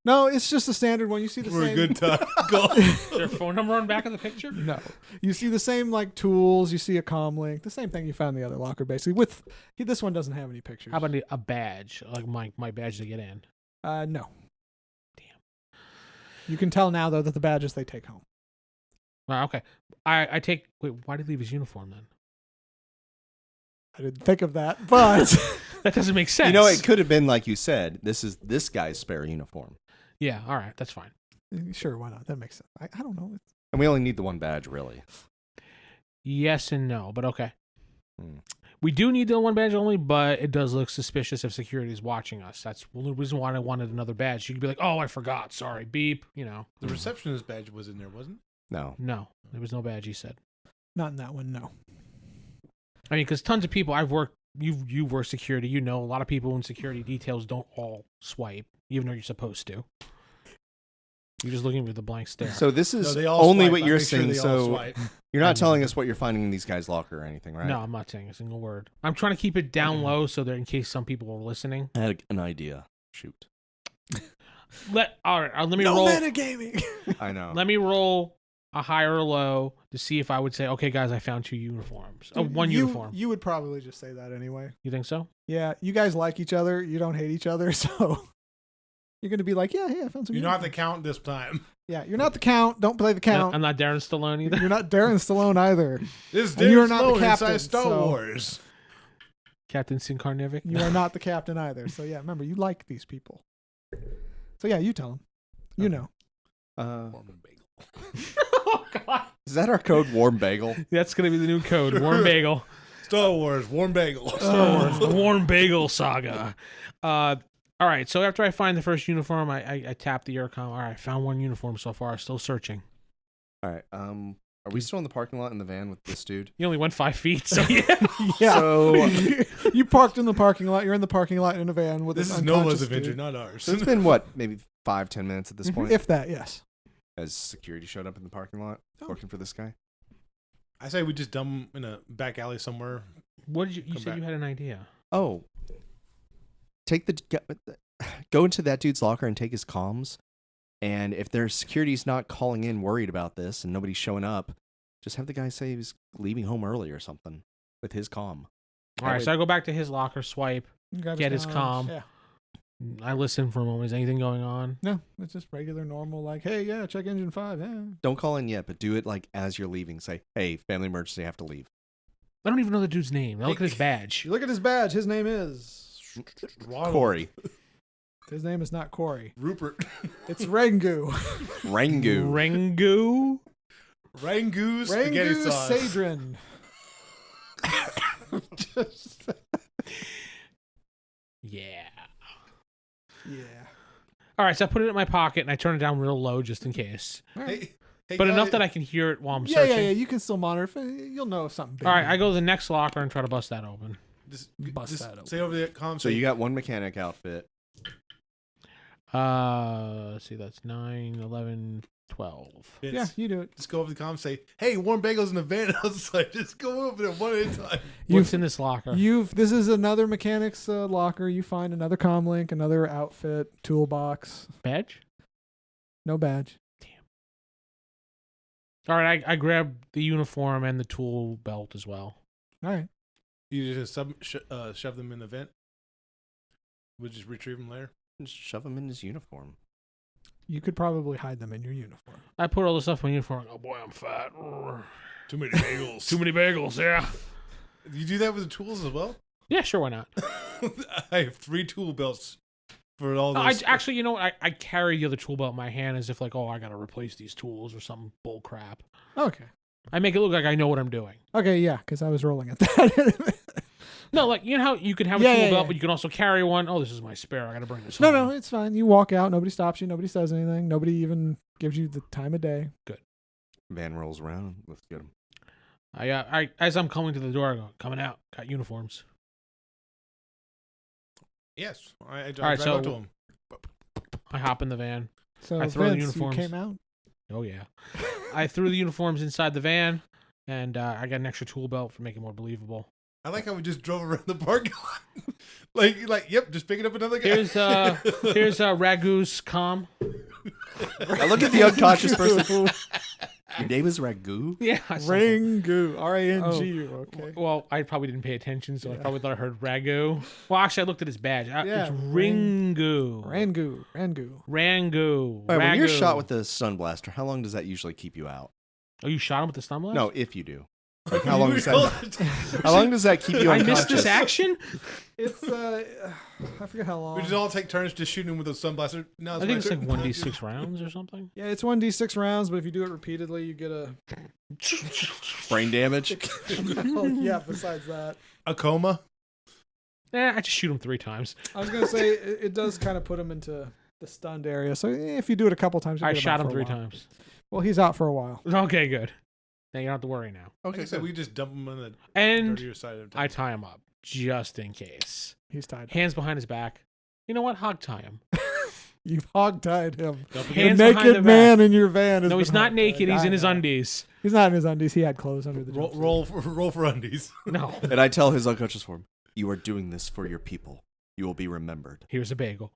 S2: no, it's just a standard one. You see the
S3: For a
S2: same.
S3: good time. Go.
S4: Is there a phone number on the back of the picture?
S2: No, you see the same like tools. You see a comm link, the same thing you found in the other locker, basically. This one doesn't have any pictures.
S4: How about a badge? Like my badge to get in.
S2: No.
S4: Damn.
S2: You can tell now though that the badges they take home.
S4: Well, okay. I take. Wait, why did he leave his uniform then?
S2: I didn't think of that, but
S4: That doesn't make sense.
S5: You know, it could have been like you said. This is this guy's spare uniform,
S4: Yeah, all right. That's fine.
S2: sure, why not? That makes sense. I don't know.
S5: and we only need the one badge, really.
S4: Yes and no, but okay.
S5: Hmm.
S4: We do need the one badge only, but it does look suspicious if security is watching us. That's the reason why I wanted another badge. You could be like, oh, I forgot. Sorry. Beep. You know.
S3: The receptionist badge was in there, wasn't it?
S5: No,
S4: No, there was no badge, he said.
S2: Not in that one. No.
S4: I mean, because tons of people, I've worked, you've worked security, you know, a lot of people in security details don't all swipe, even though you're supposed to. You're just looking with a blank stare.
S5: so this
S3: No,
S5: is
S3: they all
S5: only
S3: swipe.
S5: what
S3: I
S5: you're
S3: make sure
S5: saying.
S3: they all
S5: So
S3: swipe.
S5: you're
S4: I
S5: not
S4: know.
S5: telling us what you're finding in these guys' locker or anything, right?
S4: No, I'm not saying a single word. I'm trying to keep it down low so that in case some people are listening.
S5: I had an idea. Shoot.
S4: All right, let me roll.
S2: metagaming.
S5: I know.
S4: Let me roll a high or a low to see if I would say, okay, guys, I found 2 uniforms. Oh, one uniform.
S2: You would probably just say that anyway.
S4: You think so?
S2: Yeah, you guys like each other. You don't hate each other, so you're gonna be like, yeah, hey, I found some.
S3: You're not the
S2: uniforms.
S3: count this time.
S2: Yeah, you're not the count. Don't play the count.
S4: I'm not Darren Stallone either.
S2: You're not Darren Stallone either.
S3: This is
S2: And you are
S3: Darren
S2: not the
S3: Stallone
S2: captain,
S3: inside Star
S2: so-
S3: Wars.
S4: Captain Sinkarnevic.
S2: You are not the captain either. So yeah, remember you like these people. So yeah, you tell them. You know.
S4: Oh, God.
S5: Is that our code, warm bagel?
S4: That's going to be the new code. Warm Bagel.
S3: Star Wars, warm bagel.
S4: Star Wars, the Warm Bagel Saga. All right, so after I find the first uniform, I tap the intercom. All right, found one uniform so far. Still searching.
S5: All right. Are we still in the parking lot in the van with this dude?
S4: You only went 5 feet, so yeah.
S2: Yeah.
S5: So
S2: You parked in the parking lot. You're in the parking lot in a van with
S3: This
S2: this
S3: is Nova's
S2: unconscious
S3: adventure,
S2: dude.
S3: not ours.
S5: so it's been what, maybe 5-10 minutes at this point?
S2: If that, yes.
S5: Has security showed up in the parking lot
S2: Oh.
S5: working for this guy?
S3: I say we just dump him in a back alley somewhere.
S4: What did you
S3: Come
S4: said
S3: back.
S4: you had an idea.
S5: Oh, go into that dude's locker and take his comms. And if their security's not calling in worried about this and nobody's showing up, just have the guy say he was leaving home early or something with his comm.
S4: All right, so I go back to his locker, swipe.
S2: You grab
S4: Get his comm.
S2: Yeah.
S4: I listen for a moment. Is anything going on?
S2: No, it's just regular, normal, like, hey, yeah, check engine 5. Yeah.
S5: Don't call in yet, but do it like as you're leaving. Say, hey, family emergency, I have to leave.
S4: I don't even know the dude's name. I look at his badge.
S2: You look at his badge. His name is
S5: Corey.
S2: His name is not Corey.
S3: Rupert.
S2: It's Rangu.
S5: Rangu.
S3: Rangu spaghetti
S2: Rangu
S3: sauce.
S2: Sadrin.
S4: Yeah.
S2: Yeah.
S4: All right, so I put it in my pocket and I turn it down real low just in case.
S3: Hey,
S4: But enough that I can hear it while I'm
S2: Yeah,
S4: searching.
S2: yeah. You can still monitor. You'll know if something big.
S4: All right, I go to the next locker and try to bust that open.
S3: Just
S2: Bust that open.
S3: say over the comm.
S5: So you got one mechanic outfit.
S4: Let's see, that's 9, 11, 12.
S3: Vince,
S2: Yeah, you do it.
S3: just go over the comm and say, hey, warm bagels in the van outside. Just go over there one at a time.
S4: What's in this locker?
S2: This is another mechanic's locker. You find another comm link, another outfit, toolbox.
S4: Badge?
S2: No badge.
S4: All right, I grab the uniform and the tool belt as well.
S2: All right.
S3: You just shove them in the vent. We'll just retrieve them later.
S5: Just shove him in his uniform.
S2: You could probably hide them in your uniform.
S4: I put all the stuff in my uniform. Oh boy, I'm fat.
S3: Too many bagels.
S4: Too many bagels, yeah.
S3: You do that with the tools as well?
S4: Yeah, sure, why not?
S3: I have 3 tool belts for all
S4: I
S3: those.
S4: actually, you know what? I carry the other tool belt in my hand as if like, oh, I got to replace these tools or some bull crap.
S2: Okay.
S4: I make it look like I know what I'm doing.
S2: Okay, yeah, because I was rolling at that.
S4: No, like, you know how you can have a
S2: Yeah,
S4: tool
S2: yeah,
S4: belt,
S2: yeah.
S4: but you can also carry one. Oh, this is my spare. I got to bring this
S2: No,
S4: home.
S2: no, it's fine. You walk out. Nobody stops you. Nobody says anything. Nobody even gives you the time of day.
S5: Van rolls around. Let's get him.
S4: I as I'm coming to the door, I go, coming out. Got uniforms.
S3: Yes. I drive
S4: right, so-
S3: up to them.
S4: I hop in the van.
S2: So
S4: I throw the
S2: Vince,
S4: uniforms.
S2: you came out.
S4: Oh, yeah. I threw the uniforms inside the van, and I got an extra tool belt for making it more believable.
S3: I like how we just drove around the parking lot. like, yep, just picking up another guy.
S4: Here's Ragu's comm.
S5: I look at the unconscious person. Your name is Ragu?
S4: Yeah. I saw something.
S2: Rangu. R-A-N-G-U. Okay.
S4: Well, I probably didn't pay attention, so I
S2: Yeah.
S4: probably thought I heard Ragu. Well, actually, I looked at his badge.
S2: Yeah,
S4: It's Ringu.
S2: Rangu.
S4: Rangu.
S5: All right, when you're
S4: Ragu.
S5: shot with the stun blaster, how long does that usually keep you out?
S4: Oh, you shot him with the stun blast?
S5: No, if you do. Like, how long does that? How long does that keep you
S4: I
S5: unconscious?
S4: missed this action?
S2: It's, I forget how long.
S3: We just all take turns just shooting him with a sunblaster. No,
S4: I think it's like 1d6 rounds or something.
S2: Yeah, it's 1d6 rounds, but if you do it repeatedly, you get a...
S5: Brain damage.
S2: Oh, yeah, besides that.
S3: A coma.
S4: I just shoot him 3 times.
S2: I was going to say, it does kind of put him into the stunned area. So if you do it a couple times, you'll
S4: I
S2: get
S4: shot
S2: out
S4: him
S2: for a
S4: 3
S2: while.
S4: times.
S2: Well, he's out for a while.
S4: Okay, good. Now you don't have to worry now.
S3: Okay, so we just dump him on the
S4: And
S3: dirtier side of
S4: I tie him up just in case.
S2: He's tied.
S4: Hands behind his back. You know what? Hog tie him.
S2: You've hog-tied him. The
S4: Hands behind the
S2: naked
S4: back.
S2: man in your van is
S4: No, he's not naked. He's in his undies.
S2: He's not in his undies. He had clothes under the jumpsuit.
S3: roll for undies.
S4: No.
S5: And I tell his unconscious form, you are doing this for your people. You will be remembered.
S4: Here's a bagel.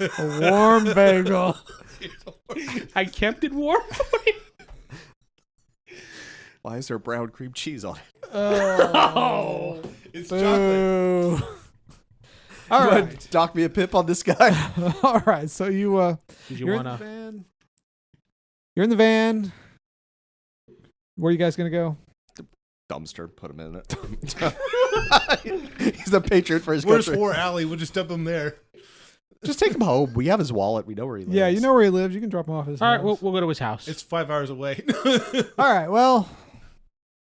S2: A warm bagel.
S4: I kept it warm for you.
S5: Why is there brown cream cheese on it?
S2: Oh.
S3: It's chocolate.
S2: Boo. All
S5: You
S2: right.
S5: wanna dock me a pip on this guy?
S2: All right. So you
S4: Did you
S2: you're
S4: want
S2: in the
S4: to?
S2: van. You're in the van. Where are you guys gonna go?
S5: Dumpster, put him in it. He's a patriot for his
S3: Where's
S5: country.
S3: War Alley? We'll just dump him there.
S5: Just take him home. We have his wallet. We know where he lives.
S2: Yeah, you know where he lives. You can drop him off at his
S4: All right,
S2: house.
S4: we'll go to his house.
S3: It's 5 hours away.
S2: All right. Well,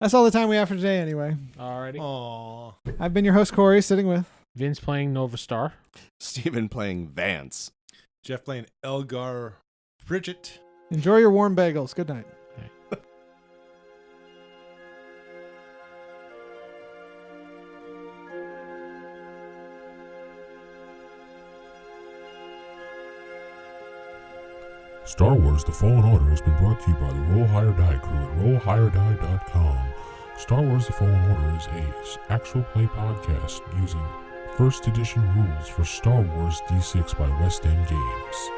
S2: that's all the time we have for today. Anyway,
S4: Alrighty.
S3: Aww.
S2: I've been your host Corey, sitting with.
S4: Vince playing Nova Star.
S5: Steven playing Vance.
S3: Jeff playing Elgar Bridget.
S2: Enjoy your warm bagels. Good night.
S1: Star Wars The Fallen Order has been brought to you by the Roll Higher Die crew at rollhigherdie.com. Star Wars The Fallen Order is a actual play podcast using first edition rules for Star Wars D6 by West End Games.